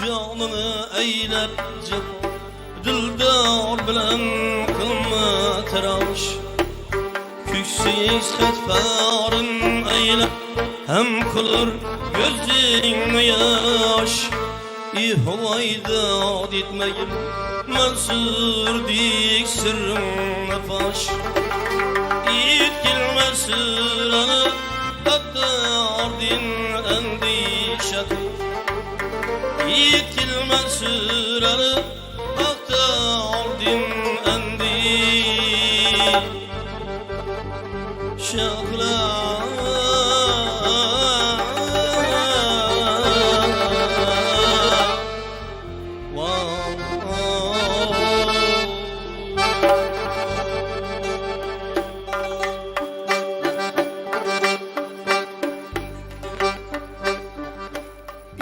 Canını eylep cefa dildar bilen kılma teraş. Küksiz etfarın eylep hem kılır gözün yaş. İhvayda ditmeyim mensur dik sırrın faş. Yetkilmesin anı Kaddardin endişatı. Yetkilmesin anı Kaddardin endişatı.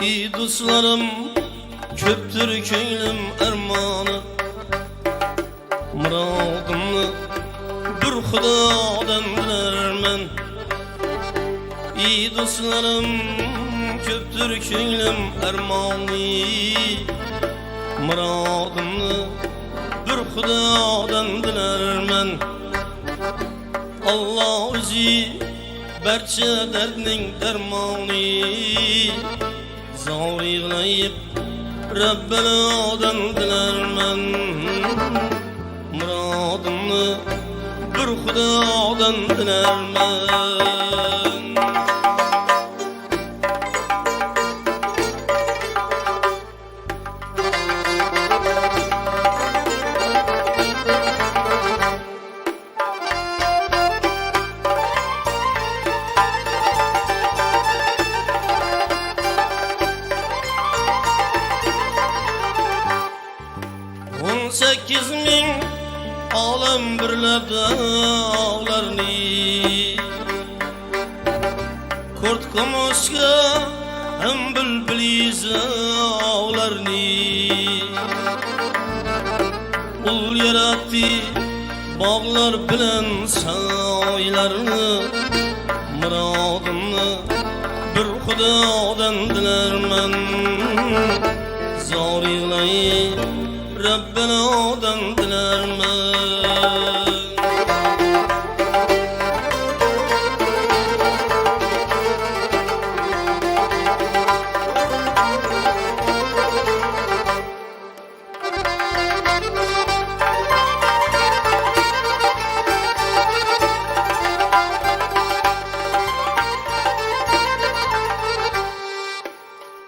İyi dostlarım köptür köylüm ermanı. Muradımlı bir Xudodan dilermen. İyi dostlarım köptür köylüm ermanı. Muradımlı bir Xudodan dilermen. Allah o'zi barcha dardning dermoni. Zor yig'layib Rabbanodan dilermen. Murodimni bir Xudodan dilermen. Sekiz ming olam birlab dağlarni. Kurt kamusga hem bülbül zavlarni. Ul yarattı bağlar bilen saylarni. Murodimni bir Xudodan dilermen. Zor yig'layib Rabbanodan dilermen.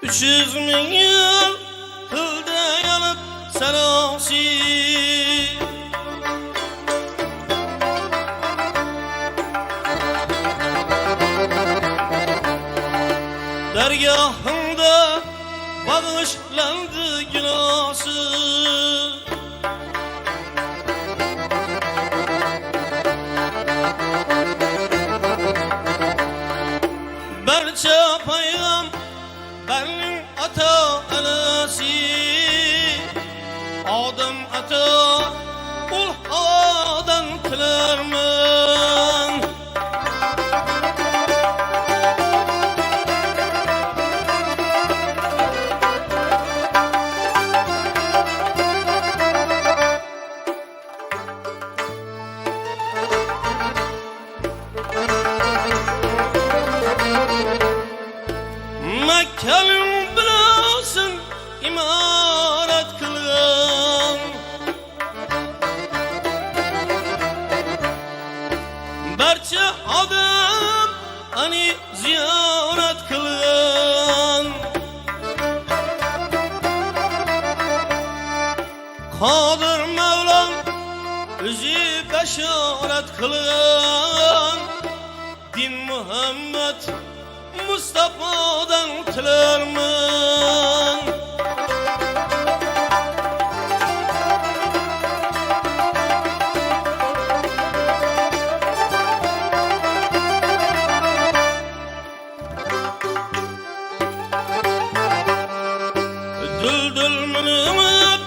Üç yüz bin yıl kılda yanıp selasi. Dergahında bağışlandı günahsı. Barcha payg'ambarning ata-onasi Odam ata ul havodan tilarman. Makkaning binosin imorat qilgan, barcha odam ani ziyorat qilgan. Qodir Mavlam o'zi bashorat qilgan, din Muhammad Mustafa'dan tilarman. Düldül minib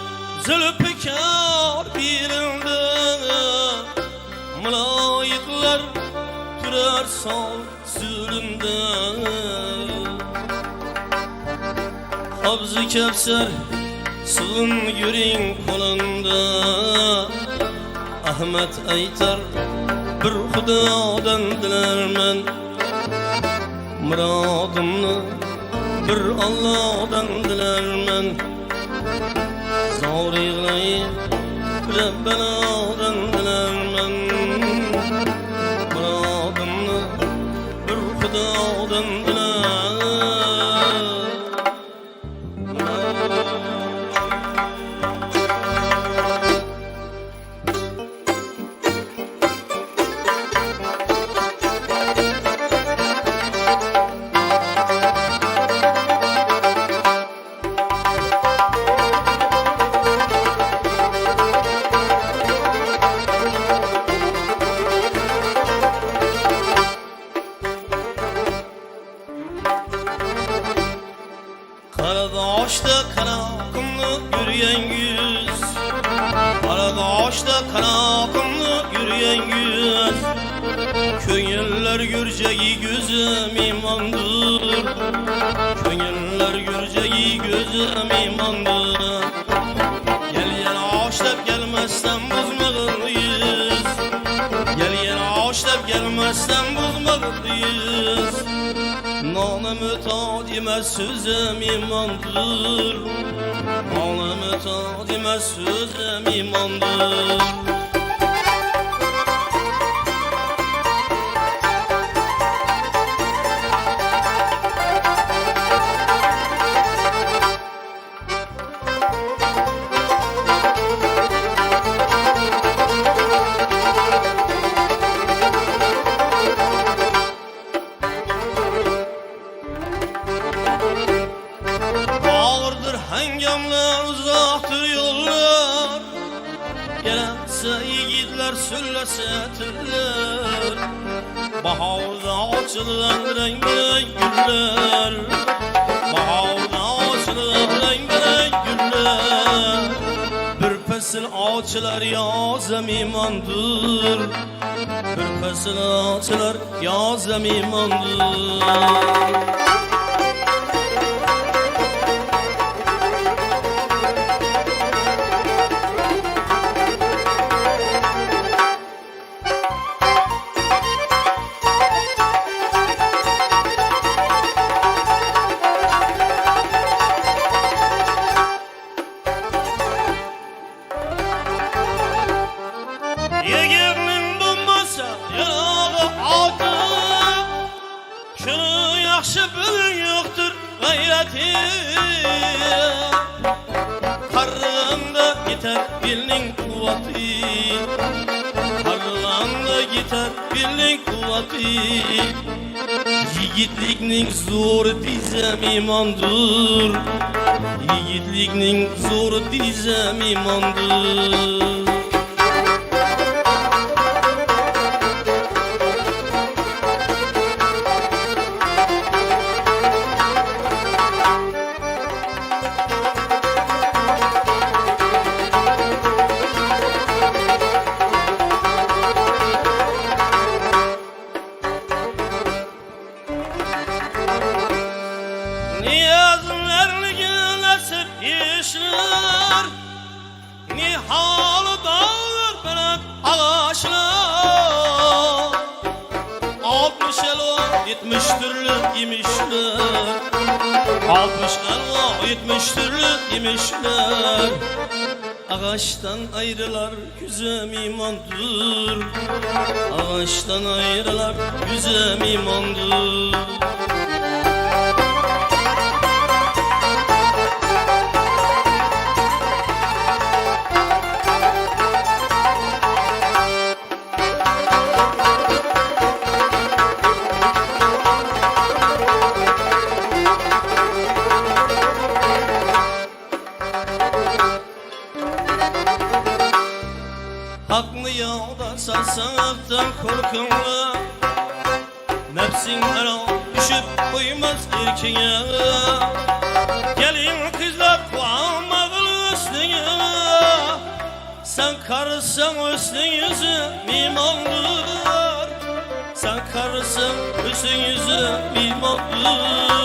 Zülfikar birinde, Maloyiklar turar sol süründe. Havz-ı Kevser suvun yuring qo'linda, Ahmad aytar bir Xudodan dilarman. Murodimni bir Allohdan dilarman. Zor yig'layib Rabbanodan dilarman. Murodimni bir Xudodan dilarman. Qaradaşda kanaqımlı yürüyen yüz, Qaradaşda kanaqımlı yürüyen yüz, Köngüller gürceği gözüm imandır, Köngüller gürceği gözüm imandır. Gel yana ağaçlap gelmezsen bozmağın yüz, Gel yana ağaçlap gelmezsen bozmağın yüz. Nanımı tadime sözüm imandır, Nanımı tadime sözüm imandır. Hangamlar uzaktır yollar, Gelese yiğitler söylese tırlar. Baharda açılan renk güller, Baharda açılan renk güller. Bir pesil ağaçlar yazım imandır, Bir pesil ağaçlar yazım imandır. Yegernin bulmasa yarağı adı, Şunu yaxşı bilin yoktur gayreti. Qarg'anda yeter belning quvvati, Qarg'anda yeter belning quvvati. Yigitlikning zo'ri tizam imondir, Yiğitlikning zo'ri dizem imondir. Nihalı dağlar berat ağaçlar 60 elo 70 türlü imişler 60 elo 70 türlü imişler Ağaçtan ayrılar güzem imandır Ağaçtan ayrılar güzem imandır Haklı yolda sarsaktan korkunla Nefsin her an düşüp koymaz erkeğe Gelin kızlar kuanmadın üstüne Sen karısan üstün yüzü mimandır Sen karısan üstün yüzü mimandır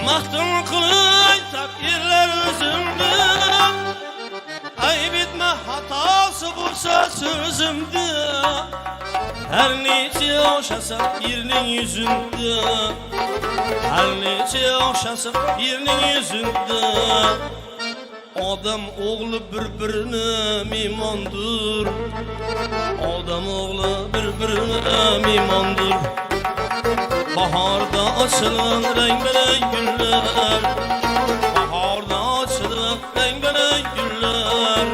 Mahtun kılıç tak yerler özümdü Ay bitme hatası bulsa sözümdü Her neçe yaşasam birinin yüzünde Her neçe yaşasam birinin yüzünde Adam oğlu birbirine mimandır Adam oğlu birbirine mimandır Baharda açılan rengarenk güller Baharda açılan rengarenk güller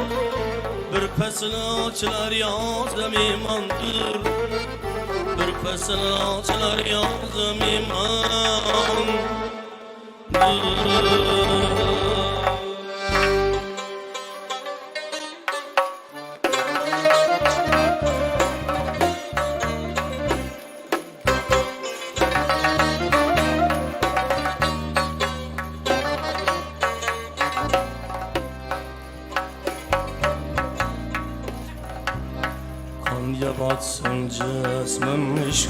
Bir pesine açılar yazım imandır Bir pesine açılar yazım imandır Konya batsın cismim işi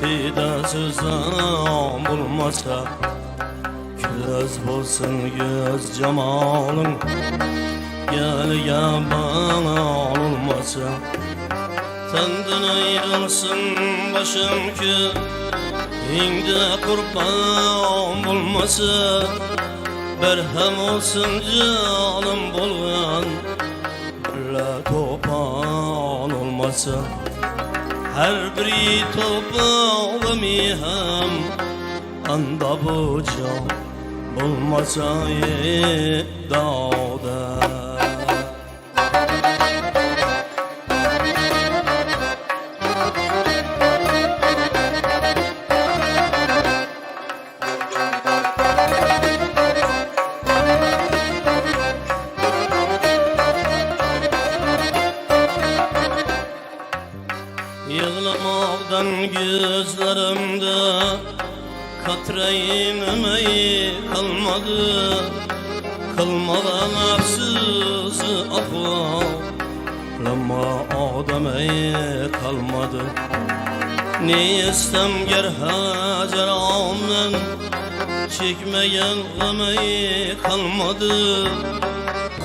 Tide sözüm bulmasa Göz bulsun göz cemalın Gel bana olmasa Senden ayrılsın başım ki İngde kurban bulmasa Berhem olsun canım bulgan topan olmasa Her biri topalı miham Anda bu can olmasa dağda Yığlamaktan gözlerimde Katreyin emeği kalmadı Kılmadan hapsızı aflama Adem'e kalmadı Ne istem gerhacer amnen Çekmeyen emeği kalmadı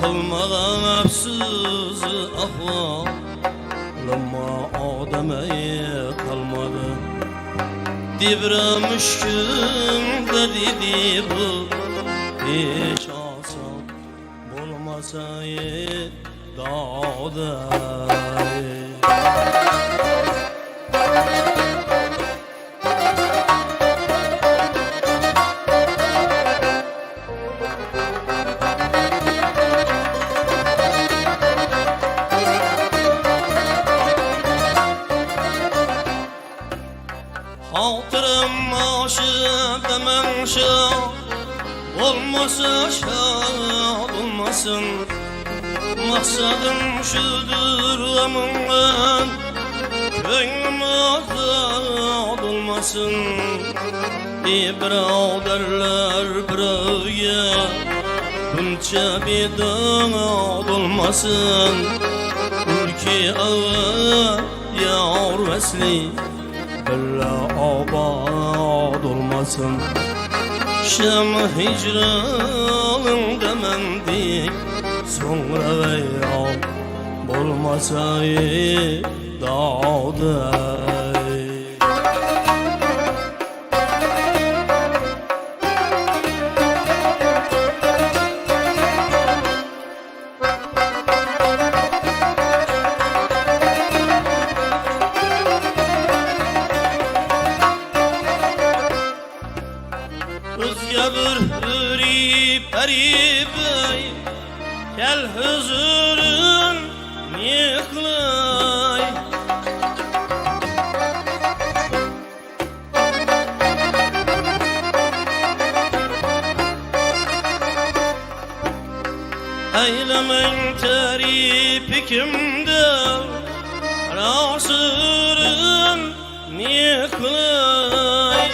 Kılmadan hapsızı aflama Adem'e kalmadı Dibre müşküm de dedi bu Hiç asam bulmasa dağda Hatırım aşık demen olmasa şad olmasın. Maksadım şudur aman köyüm azad olmasın. Birodarlar biröge buncha bedad olmasın. Ülke ağı yar vesli billa abad olmasın. Şam hicranın demendik sonra veya olmasa dağda. Rüzgar hürip haribay gel huzurun yıklay. Eylemen tarif kimde rasurun yıklay.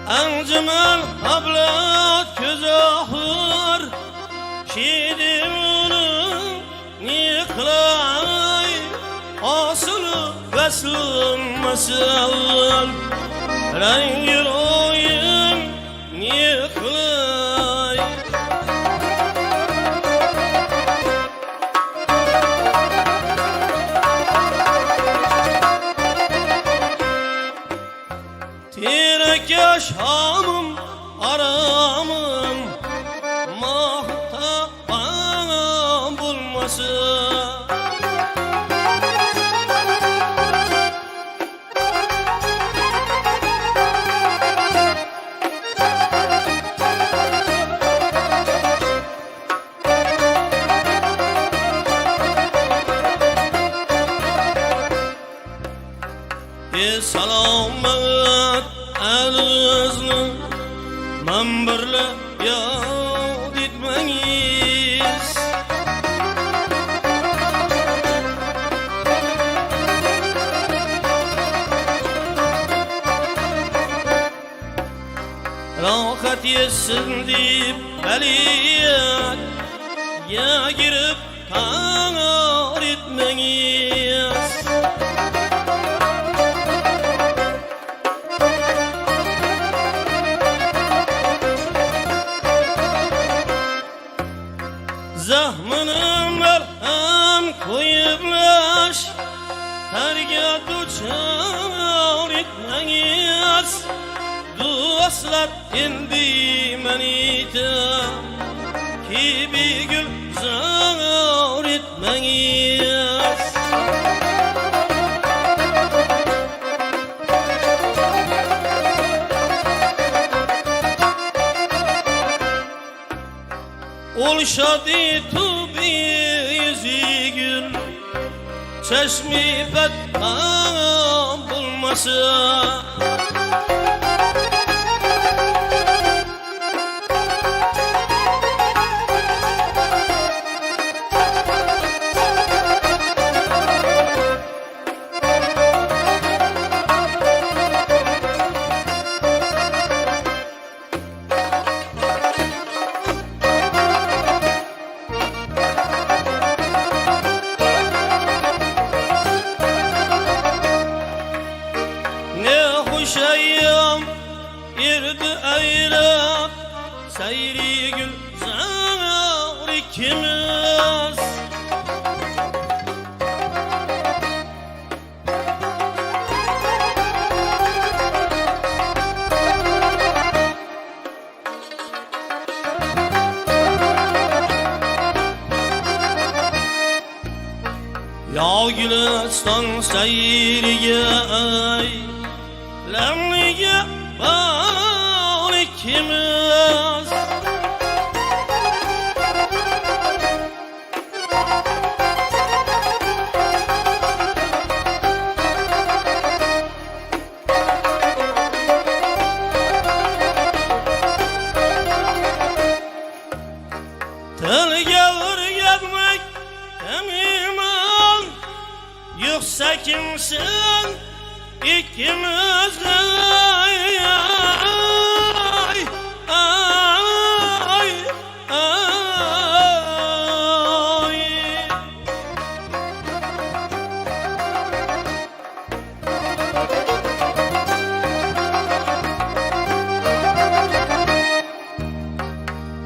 Ancıman ablat göz ahır şidimin yıklay. Asılı veslın masal rengi oyun yıklay. Tirek yaşamım aramım mahtabam bulmasın. Selamet el-hızlı membirle yad etmeyiz. Rahat yesin deyip beliyet ya girip kanar etmeyiz. Zahmının merhem koyuplaş terga duçar etmeyiz. Duaslar indi menite ki bir gül zar etmeyiz. Ol şadi tu bizi gül çeşmi bedham bulmasın. Şeyim irdi eylem seyri gül zar ikimiz. Ya Gülistan seyriye ey lemliye var ikimiz. yaşın ikimiz ay, ay, ay.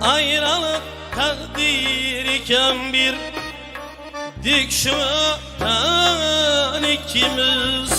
Ayrılık takdir iken bir dik şuan ikimiz.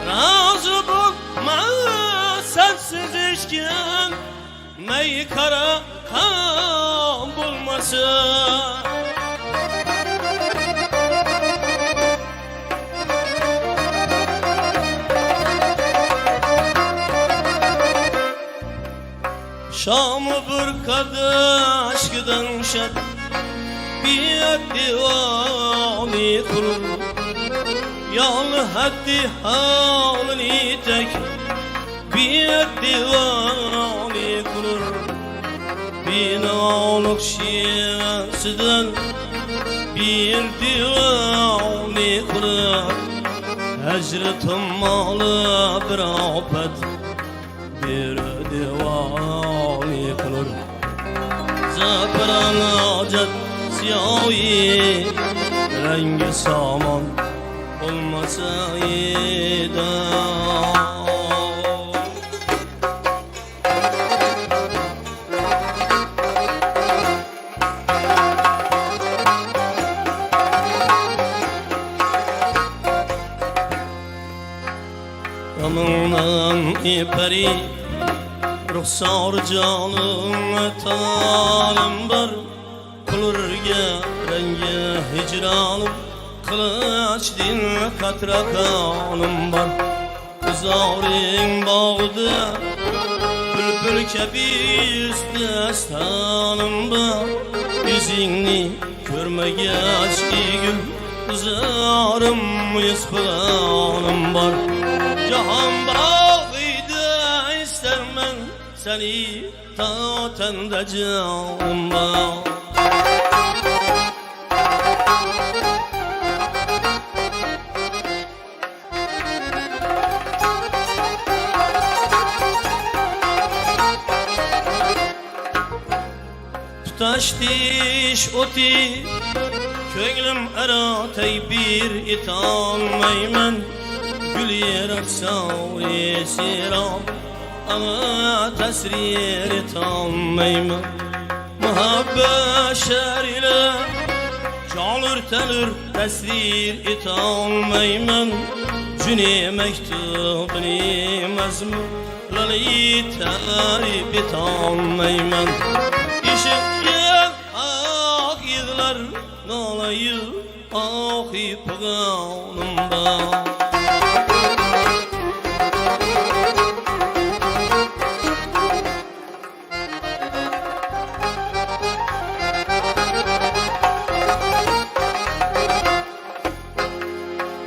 Razı bulma sensiz içken mey kara kan bulmasın. Şam'ı bir kardeş giden şer bir divani kurur. Yalnı haddi halini tek bir divani kurur. Binalık şiirsinden bir divani kurur. Hecretim malı bir afet bir divani kurur. Zaferan acet siyahi rengi saman olmasaydı. Ramından iperi ruhsar canım tanım var. Kulurga rengi hicranım kılıç din katra kanım var. Kızarın bağda bülbül kebis destanım var. Yüzünü görmegəç gül zarım yıspılanım var. Cahan bağıydı istermen seni ta tende canım var. Taş diş oti köylüm aratay bir it almayman. Gül yerak savri siram ama tesrir et almayman. Muhabbet şerile canır tenir tesrir et almayman. Cüni mektubni mezmulani tarif et almayman. İşim ah yıllar nalayı ah ipağımda.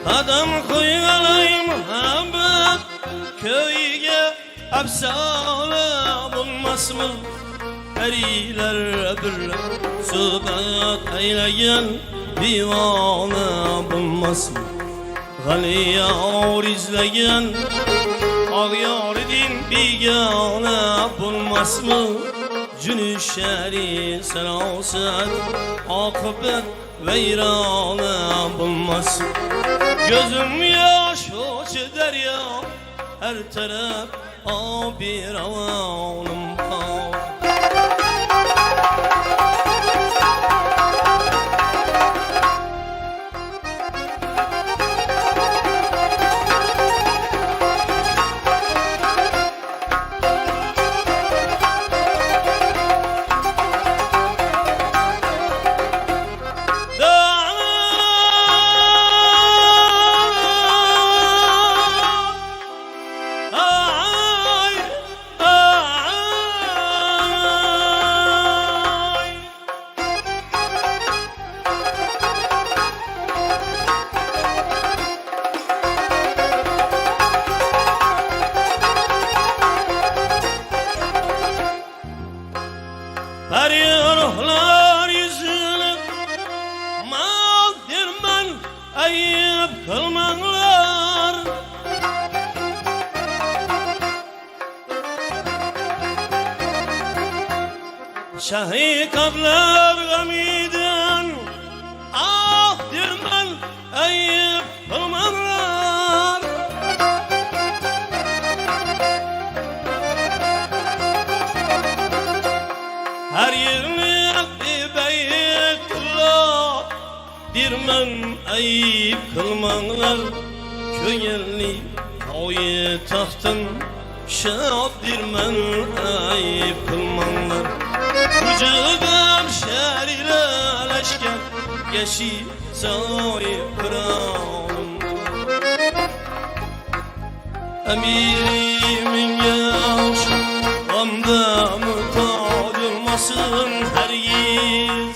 Adam koyalay muhabbet köyge apsala bulmaz mı? Eriler bir subat eyleyen divana bulmaz mı? Gali yar izleyen ağyar din bigana bulmaz mı? Cünüşeri selaset akıbet veyrana bulmaz mı? Gözüm yaş uçu derya her taraf bir avanım var. Şehit ablar gamiden ah dirmen ayıp kılmanlar. Her yerini beyekler dirmen ayıp kılmanlar. Köyelli oyu tahtın şad dirmen ayıp kılmanlar. Vücudum şerile leşker geçi sahip kralım. Emirimin yaş gamda muhtaç olmasın hergiz.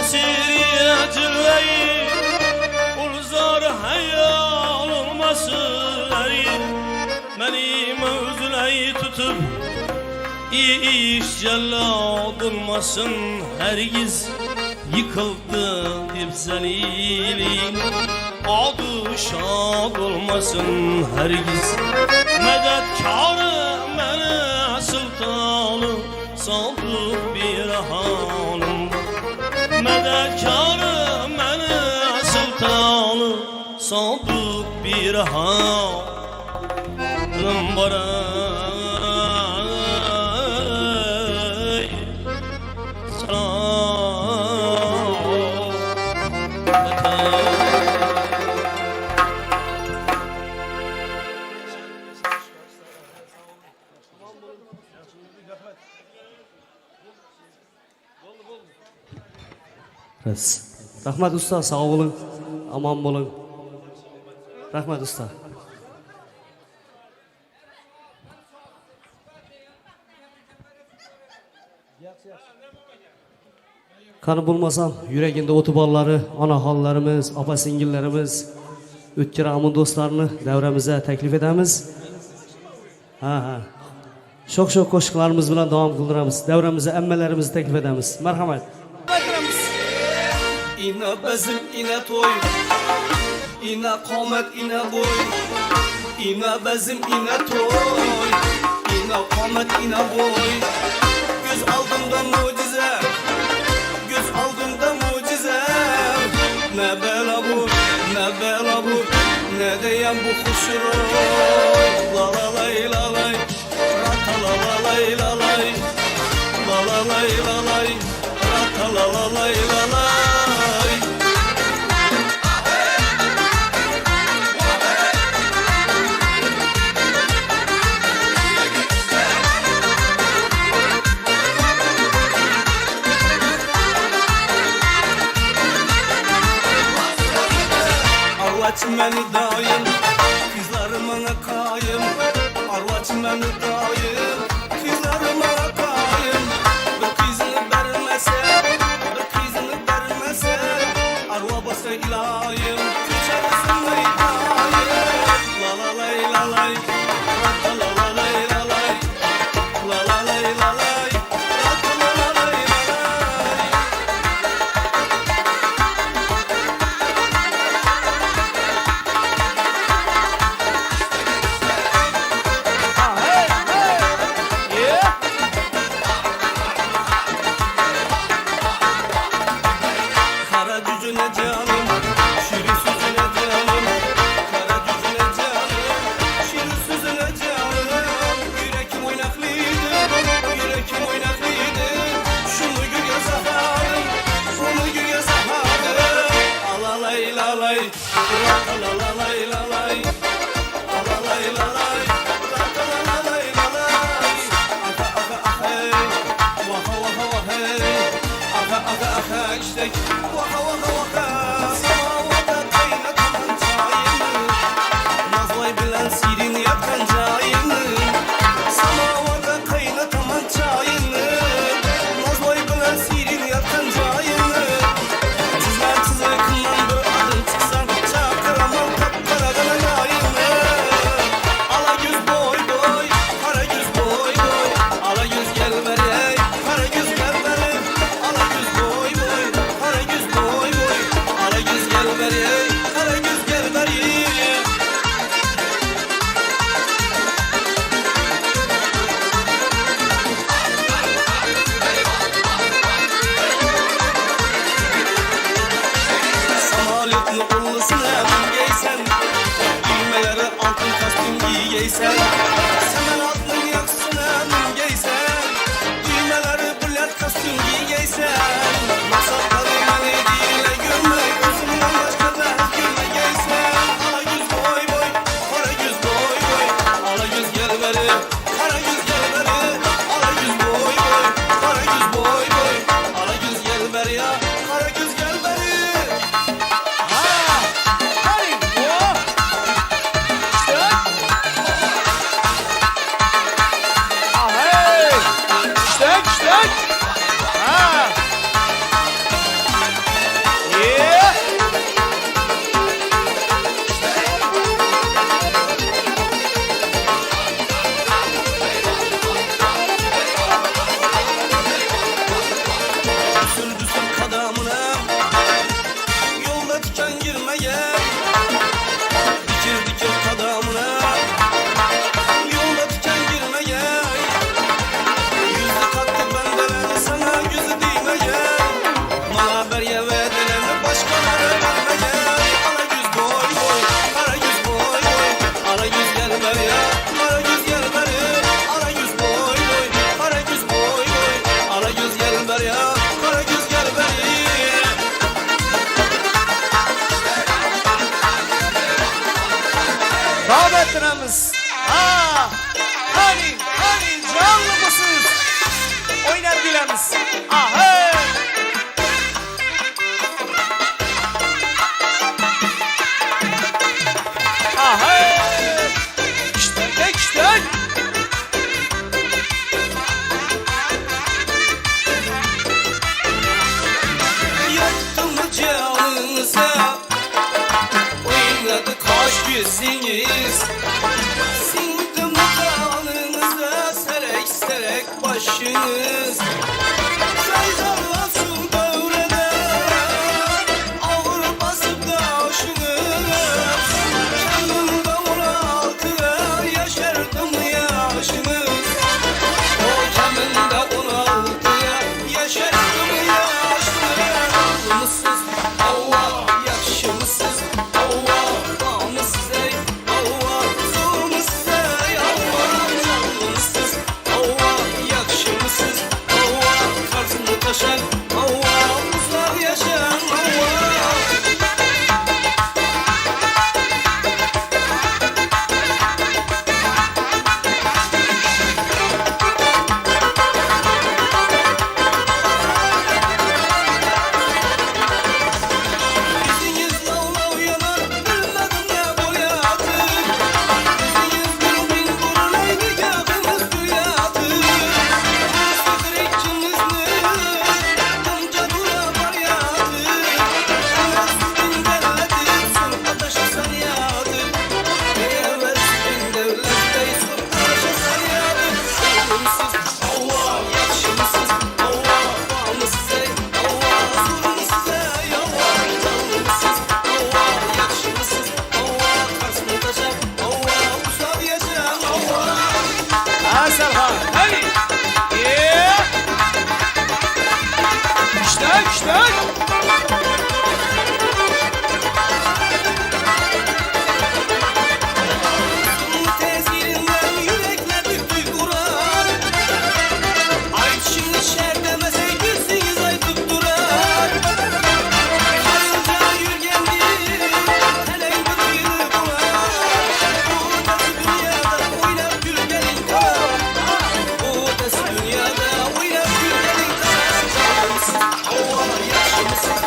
Siriye cilveyi ulzar hayal olmasın hergiz. Beni mevzulayı tutup iş cellat olmasın hergiz. Yıkıldı dip zelilin adı şad olmasın hergiz. Medetkarı mene sultanı saldık bir halim. Medetkarı mene sultanı saldık bir halim bara. Rahmat usta, sağ olun, aman olun. Rahmat usta. Kanı bulmasam yüreğinde otubalları, ana hallarımız, apa singillerimiz, Ötkir Amun dostlarını devremize teklif edemiz. Şok koşuklarımız bilen devam kıldıramiz. Devremize emmelerimizi teklif edemiz. Merhamet. İna bezim, ina toy, ina komet, ina boy. İna bezim, ina toy, ina komet, ina boy. Göz aldığımda mucize, göz aldığımda mucize. Ne bela bu, ne bela bu, ne diyem bu kuşuroy. La la lay la lay, rata la la lay la lay, la la lay la lay, rata la la lay la lay. Arvaç məni dayım, kızlarım ana kayım. Arvaç məni dayım, kızlarım ana kayım. Bir kızını verməsə, bir kızını verməsə, arva basa ilayım, küçərsin meydayım. La la lay la lay, rata la la lay la lay, la la lay la lay, rata la la lay la lay. Kara gücüne canım, şirin sözüne canım. Kara gücüne canım, şirin sözüne canım. Yürekim oynaklıydı, yürekim oynaklıydı. Şunu güya zaharım, şunu güya zaharım. Alalay lalay, alalalay lalay, alalay lalay, alalalay lalay. Aka aka ahey, vaha vaha vahey. Aka aka aka işte. Vaka vaka vaka, samavada kaynatan çayını. Nazlay bilen sirin yakan çayını. Samavada kaynatan çayını. Nazlay bilen sirin yakan çayını. Çizler çizekından bir adın çıksan, çakıramam kapkara yayını. Ala yüz boy boy, kara yüz boy boy. Ala yüz gel verey, kara yüz gel verey. Ala yüz boy boy, kara yüz boy boy. giysen Semen adının yaksının giysen Düğmeleri bular kostüm giysen Masakları beni dile görmek Gözümden başka da gülme giysen Ala yüz boy boy, kara yüz boy boy Ala yüz gel beri, kara yüz gel beri Ala yüz boy boy, kara yüz boy boy Ala yüz gel beri ya, kara yüz gel beri Davetlerimiz. Hani canlı mısınız? Oynar bilemiz. Ahey. Ahey. İşte. Yaktım canınıza Oynadı kaş yüzünüz Sindim kanınıza Serek başınız Sayzalasın böğrede Ağır basıp daşınız Canımda 16 yaşardım yaşınız O camında 16 yaşardım yaşınız Mısız, Allah, yakışımsız Allah, namussuz ey Allah, zulmsüz ey Allah Canlımsız, Allah, yakışımsız Allah, kartını taşan Allah, uzlar yaşayan Allah Yüzünüz lav yanar, bilmedim ne boyadı Yüzünüz bin kurulay nikahımız duyadı Sıdır ikimizni, bunca dura var yadı Evvelsin devleti, sur ateşe sanyadı Evvelsin devleti, sur ateşe sanyadı Zulmsüz Allah, yakışımsız Allah, namussuz ey Allah, zulmsüz ey Allah Canlımsız Allah, yakışımsız Allah, karşısını taşan Allah, uzak yaşayan Allah Asalha. Hani. İşte. Tesirinden yürekler büktü kurar Ay şimdi şer demese gülsünüz ay tutturar Karınca yürgendi Heleng bütünü bular Bu desi dünyada oynap gülgenin kar Bu desi dünyada oynap gülgenin kar Canlımsız Allah yakışımsız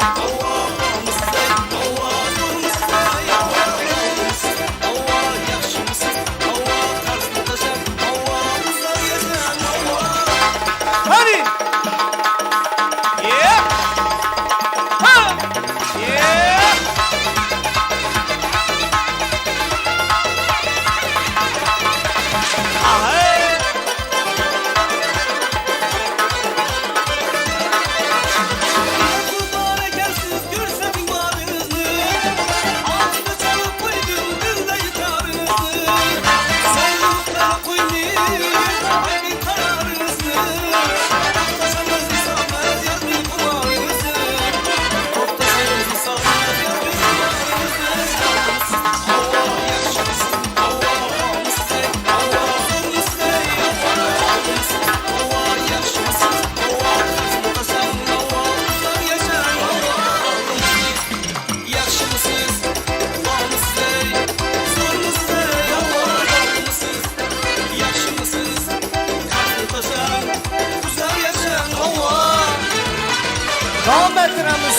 Davam ettiremiz.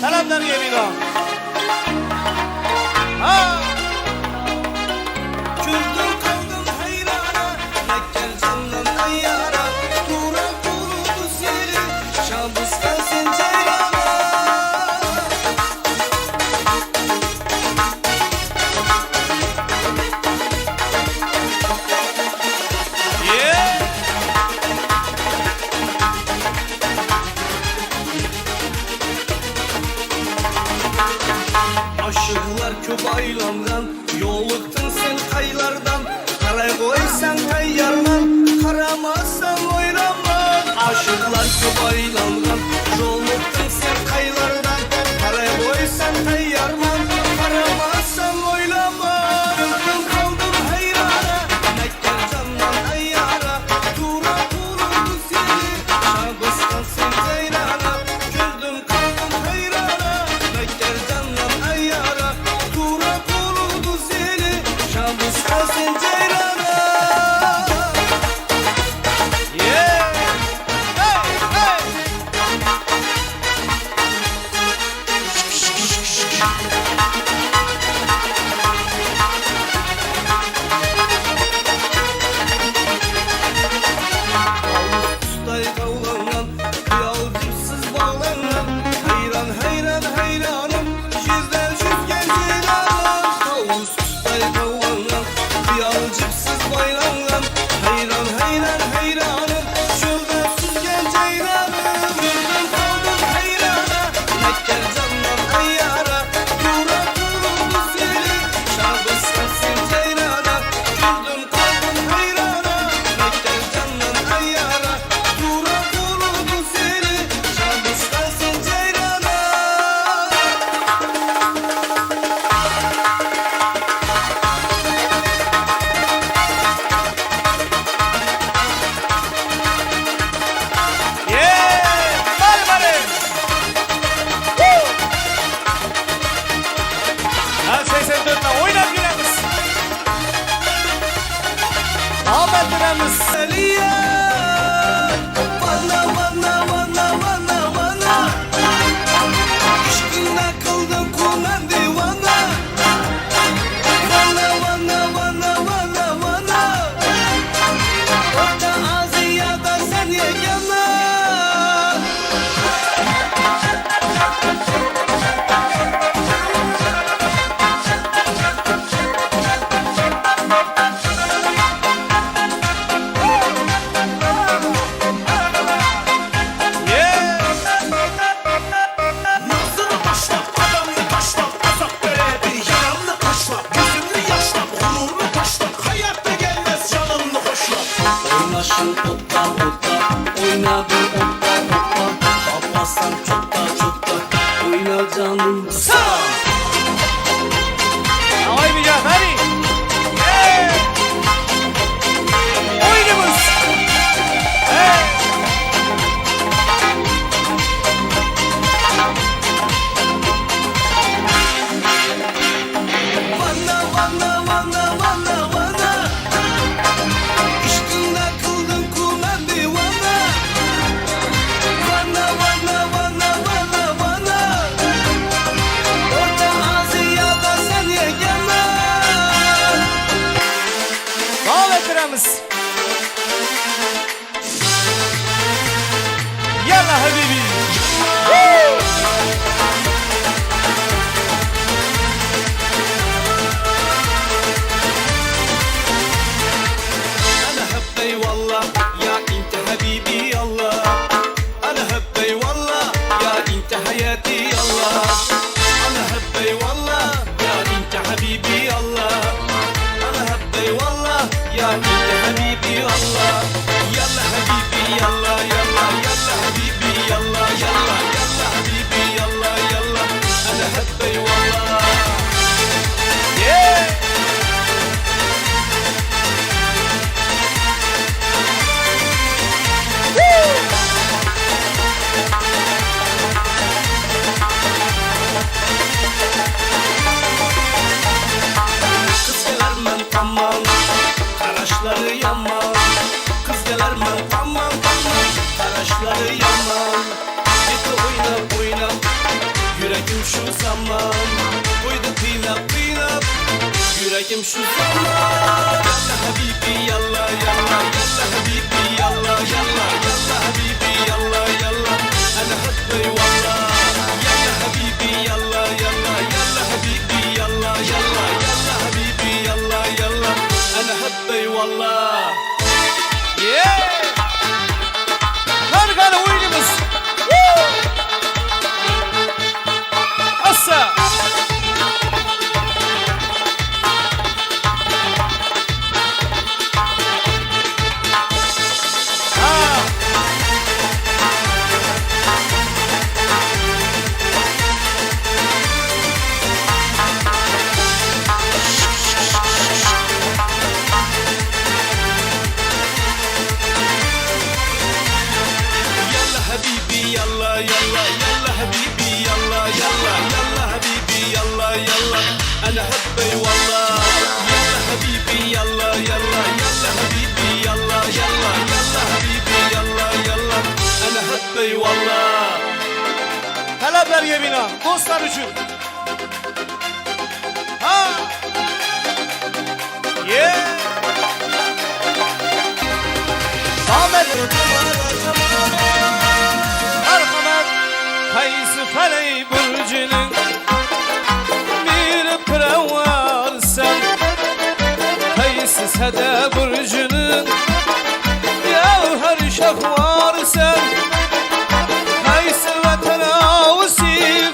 Selamlar geliyor. Ha. Kürdüm kaldım hayrana, Mekker candan ayyara, Tura kurudu seri, Şabız kalsın ceyrana. Yeah. Aşıklar köp aylangan, yoluktun sen kaylardan, karay koysan tayyarman, karamazsan oyranman. Aşıklar köp aylangan, yoluktun sen kaylardan, karay koysan tayyarman, karamazsan oyranman. Güldüm kaldım hayrana, Mekker candan ayyara, Tura kurudu seni, Şabız kalsın ceyrana. Güldüm kaldım hayrana, Mekker candan ayyara, Tura kurudu seni, Şabız kalsın ceyrana. Yeah. Hey, hey. Ustay kavlanan, kıyalcıksız bağlanan, hayran hayran hayranım, yüzden yüzgen ceylanım. Tavus ustay kavlanan, kıyalcıksız bağlanan, hayran hayran hayranım, yüzden yüzgen ceylanım. Güldüm kaldım hayrana, Mekker candan ayyara, Tura kurudu seni, Şabız kalsın ceyrana. Güldüm kaldım hayrana, Mekker candan ayyara, Tura kurudu seni, Şabız kalsın ceyrana. Yeah! Bari bari! Woo! Ha 84'le oynat giremiz. Ahmet giremiz. Aliye! Bana bana bana bana bana. İşkınla kıldım kunan divana. Bana bana bana bana bana. Orta Asya'da sen yegana. Nazını başla, adamını taşla, azap böyle bir yaramını taşla, gözümlü yaşla, onurlu taşla, hayatta gelmez canımlı hoşla. Oynaşın otta otta, oynadım otta otta, Abbas'tan çokta çokta, oyna canım sağ. Oynayacağız hadi. Oynamız. Bana bana bana bana bana. İşkınla kıldım kunan divana. Bana bana bana bana bana. Orta Asya'da sen yegana. Devam ettiremiz. Yalla habibi. أنا هبي والله يا أنت حبيبي الله. أنا هبي والله يا أنت حياتي الله. أنا هبي والله يا أنت حبيبي الله. أنا هبي والله يا أنت حبيبي الله. يلا حبيبي يلا يلا يلا حبيبي يلا يلا يلا حبيبي يلا يلا. أنا هبي والله. Yeah. Kız gelermen tamam, karaşları yaman. Kız gelermen tamam tamam, karaşları yaman. şu zaman Koydu kıynap kıynap yüreğim şu zaman Yalla habibi yalla yalla Yalla habibi yalla yalla Yalla habibi yalla yalla Ana habbey valla Yalla habibi yalla yalla Yalla habibi yalla yalla Yalla habibi yalla yalla Ana habbey valla Yeah! Kargana oyunumuz Assa! Habibi yalla yalla yalla habibi yalla yalla yalla habibi yalla yalla ana habbey valla yalla habibi yalla yalla yalla habibi yalla yalla yalla habibi yalla yalla ana habbey valla Talebler yemina dostlar için Ha Yeah Ahmet Kayısı feley burcunun bir pıravar sen Kayısı sede burcunun yavhar şah var sen Kayısı vatana usif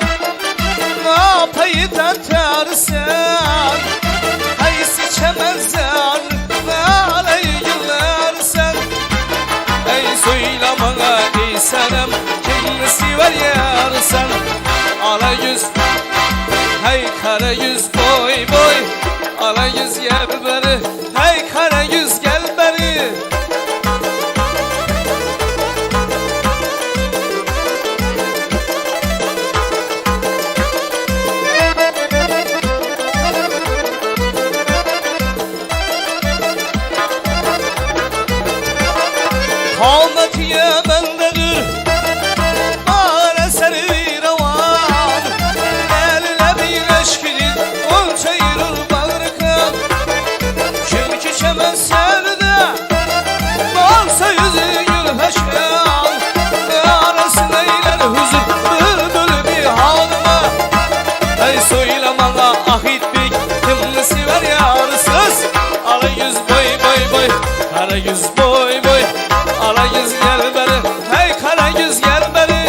napayı tersen Kayısı çemezler ve aleyhiller sen Ey söyle bana ey senem Siver yarsan ala yüz Hey kara yüz boy boy ala yüz gel beri Hey kara yüz gel beri Kalmat Yemen'dedir Çemen sevdi Balsa yüzü gül peşkan Arasına iler huzur Bülbül bir halıma Ey söyle bana ahit bik Kimini sever yarsız Ala yüz boy boy boy Kara yüz boy boy Ala yüz gel beri Hey kara yüz gel beri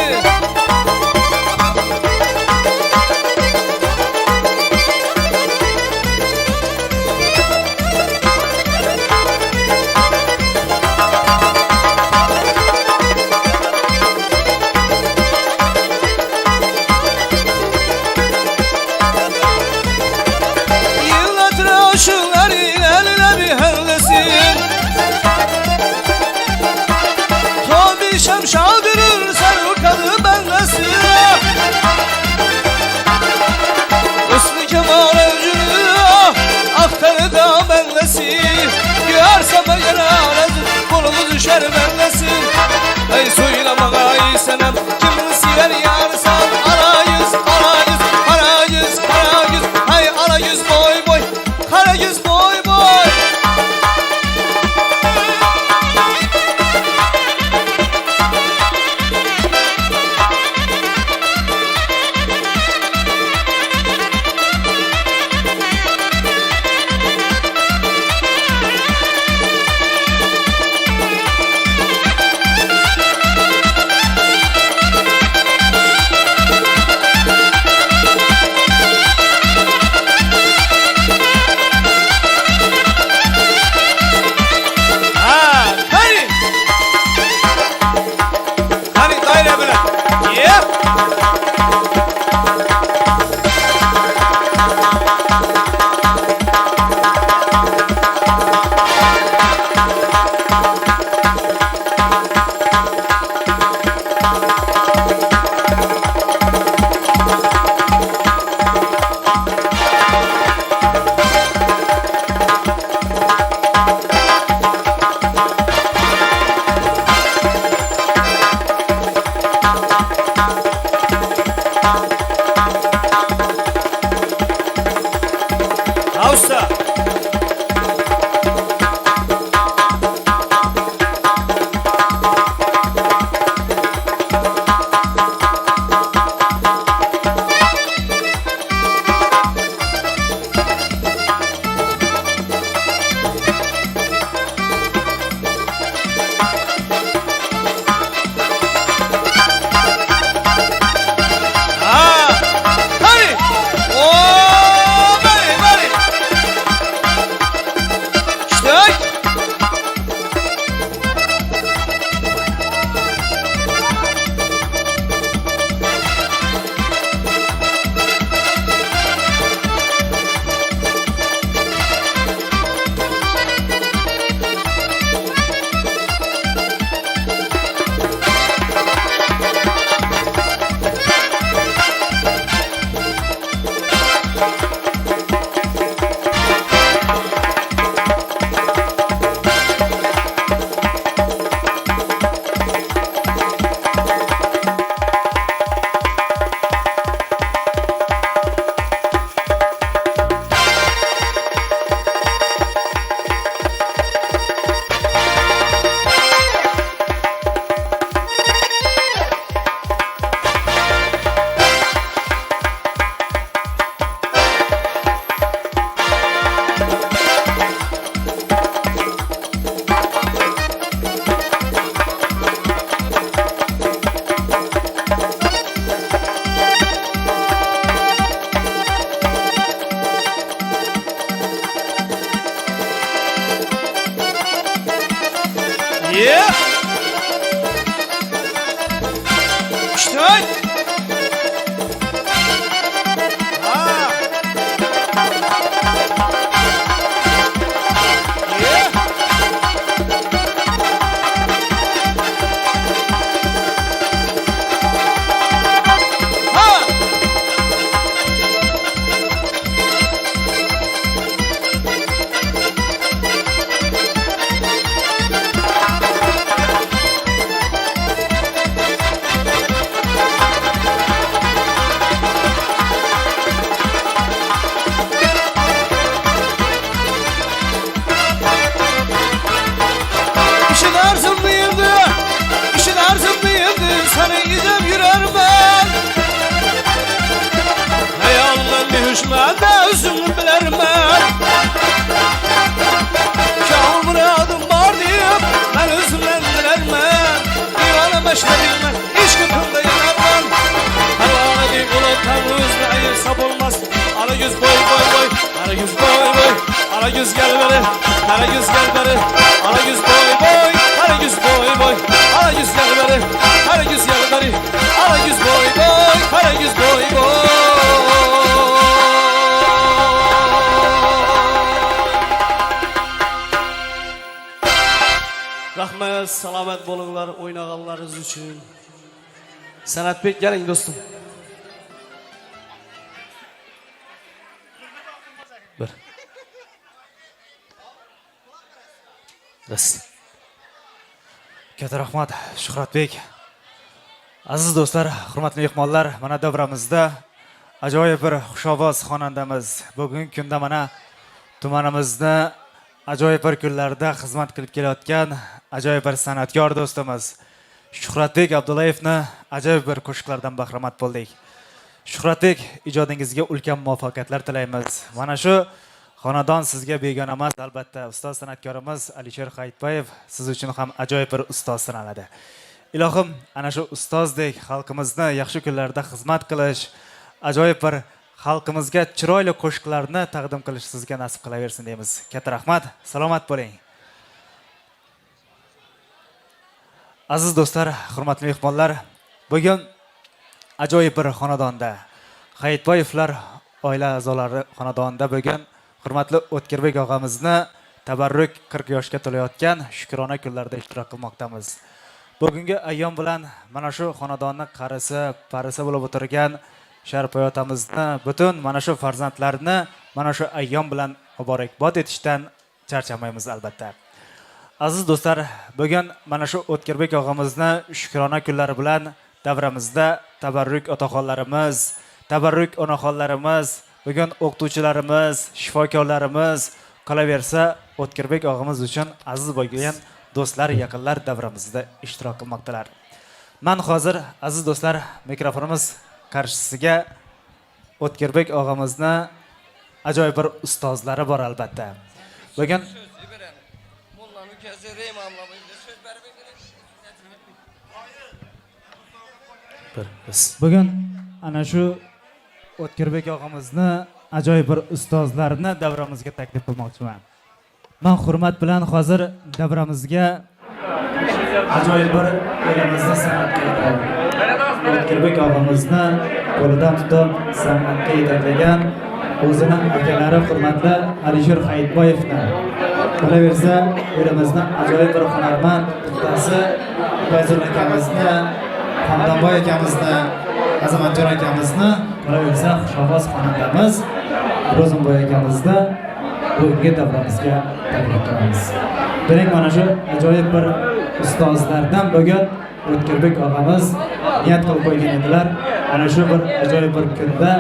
Aşıklar eline bir hellesin Tabi şemşal durur sarıkadı benlesin Üstü kemal öncülü aktarı da benlesin Görsem ben yararız kolumuz düşer benlesin Ey söyle bana ey senem kimini sever yarsan Ara yüz ara yüz ara yüz ara yüz Hey ara yüz boy boy Kara yüz boy boy voy. İşin arzumluyumdu, işin arzumluyumdu, sana gidip yürürmen. Hayallen bir hüşmende özümü bilermen. Kâhul muradım var deyip, ben özümden dilermen. Divana meşhedilmen, iş kıtımda yanarman. Pervane bir buluttan hızlı ayırsa olmaz. Ara yüz boy boy boy, ara yüz boy boy. Ara yüz gel beri, ara yüz gel beri. Ara yüz boy boy, ara yüz boy boy. Ara yüz gel beri, ara yüz gel beri. Ara yüz boy boy, ara yüz boy boy. Rahmet, selamet bolunlar oynağanlarınız için. Sanatbek gelin dostum. Bir. Ras. Katta rahmat Shuhratbek. Aziz do'stlar, hurmatli mehmonlar, mana davramizda ajoyib bir xushovoz xonandamiz. Bugungi kunda mana tumanimizda ajoyib bir kunlarda xizmat qilib kelayotgan ajoyib bir san'atkor do'stimiz Shuhratbek Abdullayevni ajoyib bir qo'shiqlardan bahramand bo'ldik. Shuhratbek, ijodingizga ulkan muvaffaqiyatlar tilaymiz. Mana shu xonadon sizga begona emas, albatta ustoz san'atkorimiz Alisher Hayitboyev siz uchun ham ajoyib bir ustoz sanaladi. Ilohim, ana shu ustozdek xalqimizni yaxshi kunlarda xizmat qilish, ajoyib bir xalqimizga chiroyli qo'shiqlarni taqdim qilish sizga nasib qilaversin deymiz. Katta rahmat, salomat bo'ling. Aziz do'stlar, hurmatli mehmonlar, bugun ajoyib bir xonadonda, Hayitboyevlar oila a'zolari xonadonida bugun hurmatli O'tkirbek og'amizni tabarruk 40 yoshga to'layotgan shukrona kunlarda ishtirok qilmoqdamiz. Bugungi ayyom bilan mana shu xonadonni qarisi, parisi bo'lib o'tirgan Sharipboy otamizni, butun mana shu farzandlarni mana shu ayyom bilan muborakbod etishdan charchamaymiz albatta. Aziz do'stlar, bugun mana shu O'tkirbek og'amizni shukrona kunlari bilan davramizda tabarruk otaxonlarimiz, tabarruk onaxonlarimiz, bugun o'qituvchilarimiz, shifokorlarimiz, qolaversa O'tkirbek og'amiz uchun aziz bo'lgan do'stlar, yaqinlar davramizda ishtirok qilmoqdalar. Men hozir aziz do'stlar mikrofonimiz qarshisiga O'tkirbek og'amizni ajoyib bir ustozlari bor albatta. Bugun ana shu O'tkirbek og'amizni ajoyib bir ustozlarni davramizga taklif qilmoqchiman. Men hurmat bilan hozir davramizga ajoyib bir elimizni san'atkor O'tkirbek og'amizni qo'lidan tutib san'atga yetaklagan o'zini akalari hurmatli Alisher Hayitboyevni, qolaversa elimizni ajoyib bir hunarmand ustasi Fayzul akamizni, Hamdonboy akamizni, Azamatjon akamizni, qolaversa xushovoz xonandamiz Ro'zimboy akamizni bugungi davramizga taklif qilamiz. Demak, mana shu ajoyib bir ustozlardan bugun O'tkirbek og'amiz niyat qilib qo'ygan edilar. Ana shu bir ajoyib bir kunda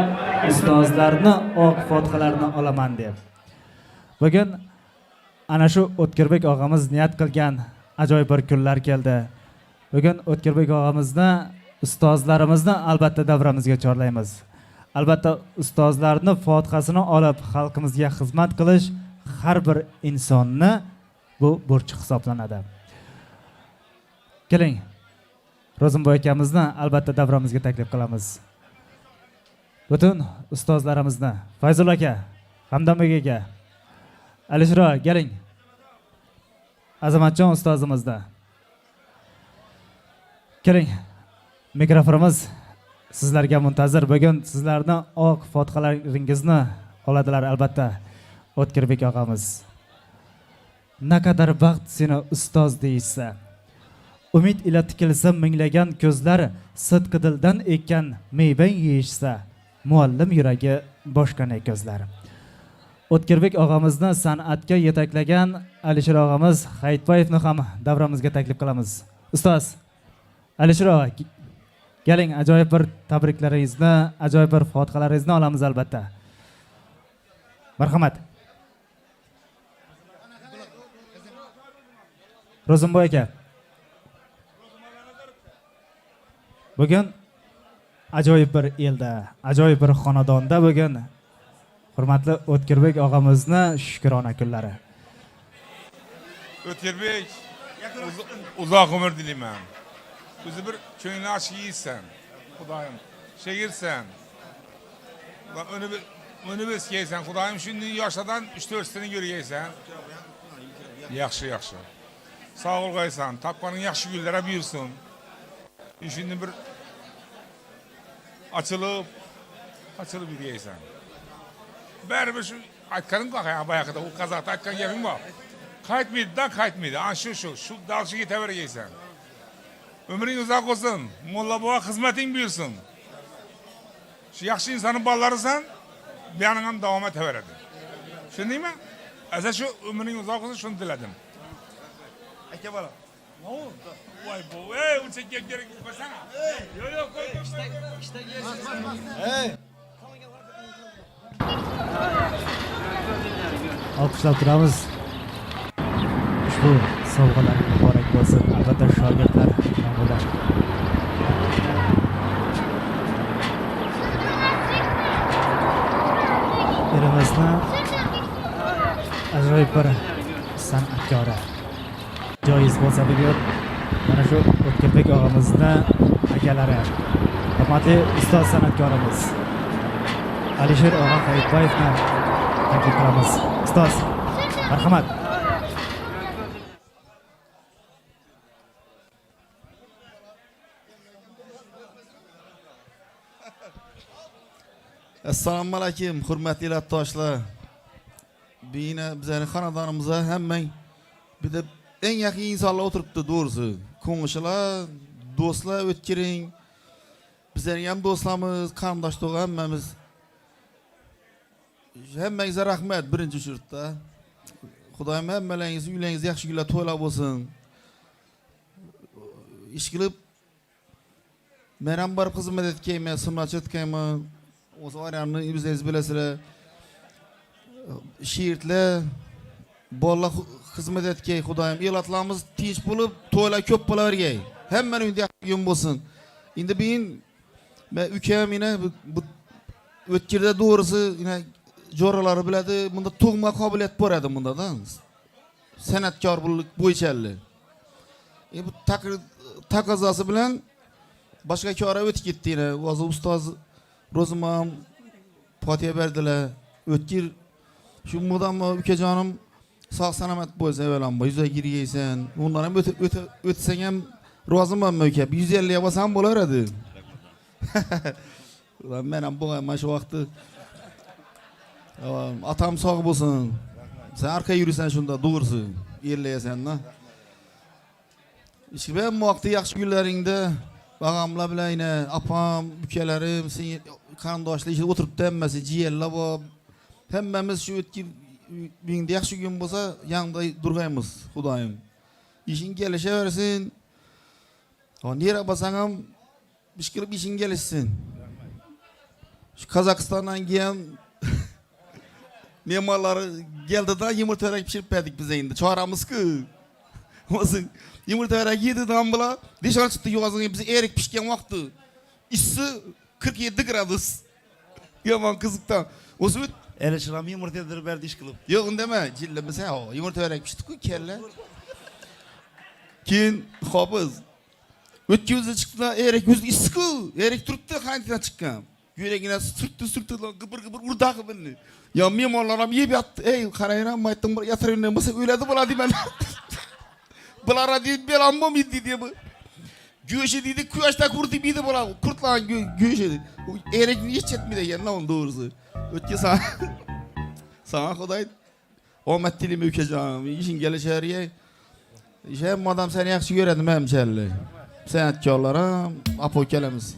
ustozlarni oq fotihalarni olaman deb. Bugun ana shu O'tkirbek og'amiz niyat qilgan ajoyib bir kunlar keldi. Bugun O'tkirbek og'amizni, ustozlarimizni albatta davramizga chorlaymiz. Albatta ustozlarni fotihasini olib xalqimizga xizmat qilish har bir insonni bu burchi hisoblanadi. Keling, Ro'zimboy akamizni albatta davramizga taklif qilamiz. Butun ustozlarimizni, Fayzul aka, Hamdonbek aka, Alisher keling. Azamatjon ustozimizni. Keling, mikrofonimiz sizlarga muntazir. Bugun sizlarni oq fotihalaringizni oladilar albatta. O'tkirbek og'amiz. Naqadar baxt seni ustoz deysa. Umid ila tikilsa minglagan ko'zlar, sidqi dildan ekkan mevang yeyishsa, muallim yuragi boshqanay ko'zlar. O'tkirbek og'amizni san'atga yetaklagan Alisher og'amiz Hayitboyevni ham davramizga taklif qilamiz. Ustoz Alisher og'a, keling, ajoyib bir tabriklaringizni, ajoyib bir fotihalaringizni olamiz albatta. Marhamat. Ro'zimboy aka. Bugun ajoyib bir elda, ajoyib bir xonadonda bugun hurmatli O'tkirbek og'amizni shukrona kunlari. O'tkirbek, uzoq umr dilayman. O'zi bir ko'ngli ochiq yeysan, Xudoyim. Shegirsan. Va uni biz yeysan, Xudoyim shunday yoshlardan 3-4 sini ko'rgaysan. Yaxshi. Sog' bo'lgaysan, topganing yaxshi kunlara buyursin. Shunday bir açılıp yürüyeysen. Baribir shu aytganim bayaqida u qazaqda aytgan gaping bor. Qaytmaydi. Ana shu dalshiga ketavergaysan. Umring uzoq bo'lsin, Molla bobo xizmating buyursin. Shu yaxshi insonning bolalarisan, bu yoning ham davom etaveradi. Tushundingmi? Aza shu umring uzoq bo'lsin, shuni tiladim. Aka bola. Vay bu, uçak gerek koysana. Yok koy. İşte gelsin. Alkışlab turamiz. Ushbu sovg'alar muborak bo'lsin. Albatta shogirdlar nomidan. Elimizni ajoyib bir san'atkori. Joiz bo'lsa bugun mana shu O'tkirbek og'amizni akalari, hurmatli ustoz san'atkorimiz Alisher og'a Hayitboyevni taklif qilamiz. Ustoz, marhamat. Assalomu alaykum, hurmatli yurtdoshlar. Bina bizning xonadonimizda hammang bir de en yaqin insonlar o'tiribdi, doğrusu. Ko'ngilchilar, do'stlar o'tkiring. Bizlarning ham do'stlarimiz, qarindosh tog'a hammamiz. Hammangizga rahmat birinchi uchurda. Xudoyim hammalaringiz uylaringiz yaxshi kunlar to'ylab bo'lsin. Ish qilib men ham borib xizmat etganman, sunnatchi etganman. O'zi oranni o'zingiz bilasizlar. She'rlar bolalar xizmat etgay, Xudoyim elatlarimiz tinch bo'lib, to'ylar ko'p bo'lavergay. Hammaning uyda yaxshi bo'lsin. Endi men ukam meni bu o'tkirda doğrusu yine jo'ralari biladi, bunda tug'ma qobiliyat boradi bundadan. San'atkorlik bo'yichali. Bu taqozosi bilan boshqa kora o'tib ketdi yine. O'zi ustoz Ro'zimam fotiha berdilar. O'tkir shu mudammo ukajonim sog' salomat bo'lsa avvalambor yuzaga kirgaysan. Undan ham o'tsang ham rozimanman uka. 150 ga bosam bo'laradi. Men ham bo'lgan shu vaqtda atam sog' bo'lsin. Sen arka yursan shunda doğrusu yerlayasan-da. Ishqi ben bu vaqtda yaxshi kunlaringda bag'amlar bilan yine apam, ukalarim, sen qarindoshlar ishida o'tiribdi hammasi, jiyanlar bor. Hammamiz shu o'tkir bingda yaxshi kun bo'lsa, yanında durgaymiz, Xudoyim. İşin kelishaversin. Nera bo'lsang ham ish qilib ishing kelishsin. Şu Qozog'istondan kelgan me'morlar keldida yumurtarak pishirib berdik biz endi. Choramiz-ku. O'zi yumurtarak yedidan bular deshon chiqdi yozing biz erik pishgan vaqti. Isi 47 gradus. Yomon qiziqdan. O'zi Elishram yumurta yedirib berdi ish qilib. Yo'q, undama, jillamasa, yumurtarak pishdi-ku kella. Keyin xo'piz. O'tki o'zi chiqdi, erik o'zi isi-ku. Erik turibdi, qanchadan chiqqan. Yuragina surtdi, g'ibir urdaqi bilni. Ya me'morlar ham yeb yotdi. Ey, qarayram, aytdim, yatiravergan bo'lsa o'ladi bo'ladi men. Bular deydi, belam bo'lmaydi deydi bu. Go'shi deydi, quyoshda kurdi deydi bular. Kurt atlan güç edi. Erekli hiç etmedi yani lan doğrusu. Ötki sana sana Xuday omet dilimi ükeceğim. İşin gelişeriye. İşte madam seni yaxşı göredim hemşerli. Sanatkarlara apo kelemiz.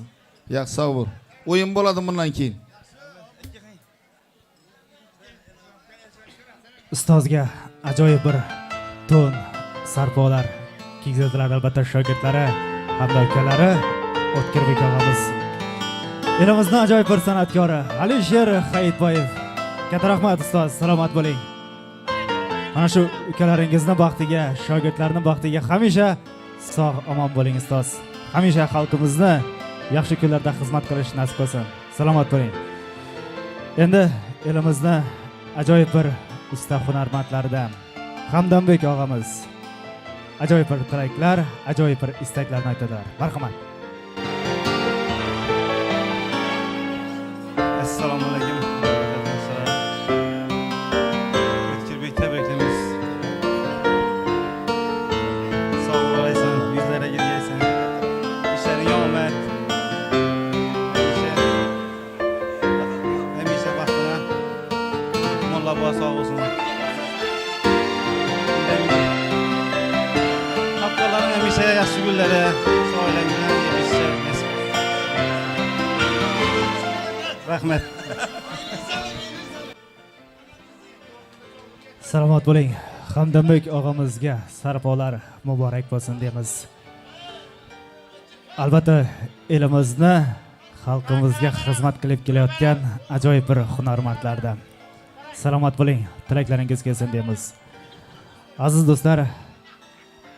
Yaxşı sağ ol. Oyun boladı bundan keyin. Ustozga ajoyib bir to'n sarpolar kiygizadilar albatta shogirdlari hamda ukalari O'tkirbek og'amiz. Elimizning ajoyib bir san'atkori Alisher Hayitboyev. Katta rahmat ustoz, salomat bo'ling. Mana shu ukalaringizning baxtiga, shogirdlarning baxtiga hamisha sog' omon bo'ling ustoz. Hamisha xalqimizni yaxshi kunlarda xizmat qilish nasib qilsin. Salomat bo'ling. Endi elimizning ajoyib bir usta hunarmandlaridan Hamdambek og'amiz ajoyib bir tilaklar, ajoyib bir istaklarni aytadilar. Marhamat. Assalomu alaykum. O'tkirbek tabriklaymiz. Sog' bo'laysan, yuzlariga yurgaysan. Ishlaring omad. Hamisha baxtli. Molla bola sog' bo'lsin. Haqqalaring hamisha yaxshi kunlari, oilang bilan yashashni. Rahmat. Salomat bo'ling. Hamdambek og'amizga sarpolar muborak bo'lsin deymiz. Albatta elimizni, xalqimizga xizmat qilib kelayotgan ajoyib bir hunarmandlardan. Salomat bo'ling. Tilaklaringiz kelsin deymiz. Aziz do'stlar,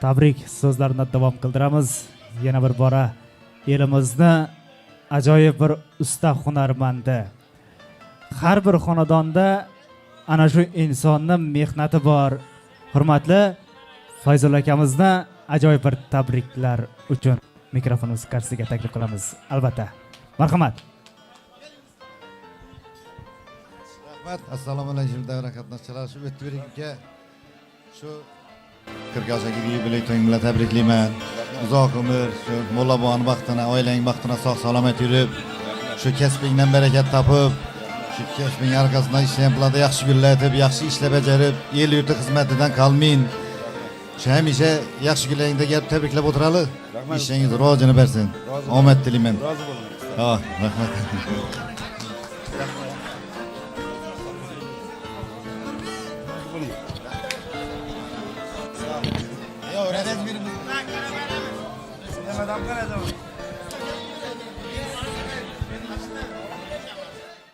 tabrik so'zlarini davom qildiramiz. Yana bir bora elimizni ajoyib bir usta hunarmandi. Har bir xonadonda ana shu insonning mehnati bor. Hurmatli Fayzul akamizni ajoyib bir tabriklar uchun mikrofonimiz qarshisiga taklif qilamiz. Albatta. Marhamat. Rahmat. Assalomu alaykum davra qatnashchilari. Shu O'tkirbekka shu 40 yoshdagi yubiley to'ying bilan tabriklayman. Uzoq umr, shu Mo'llaboni baxtini, oilang baxtini sog' salomat yurib, shu kasbingdan barakat topib, shu kasbing arkasida ishlayaplarda yaxshi kunlar etib, yaxshi ishlar bajarib, el yurti xizmatidan qolmang. Shu hamisha yaxshi kunlaringda kelib tabriklab o'tirali. Ishingiz rivojini bersin. Omad tilayman. Rozi bo'ling. Ha, rahmat. Yo, öğretmenim. Madam,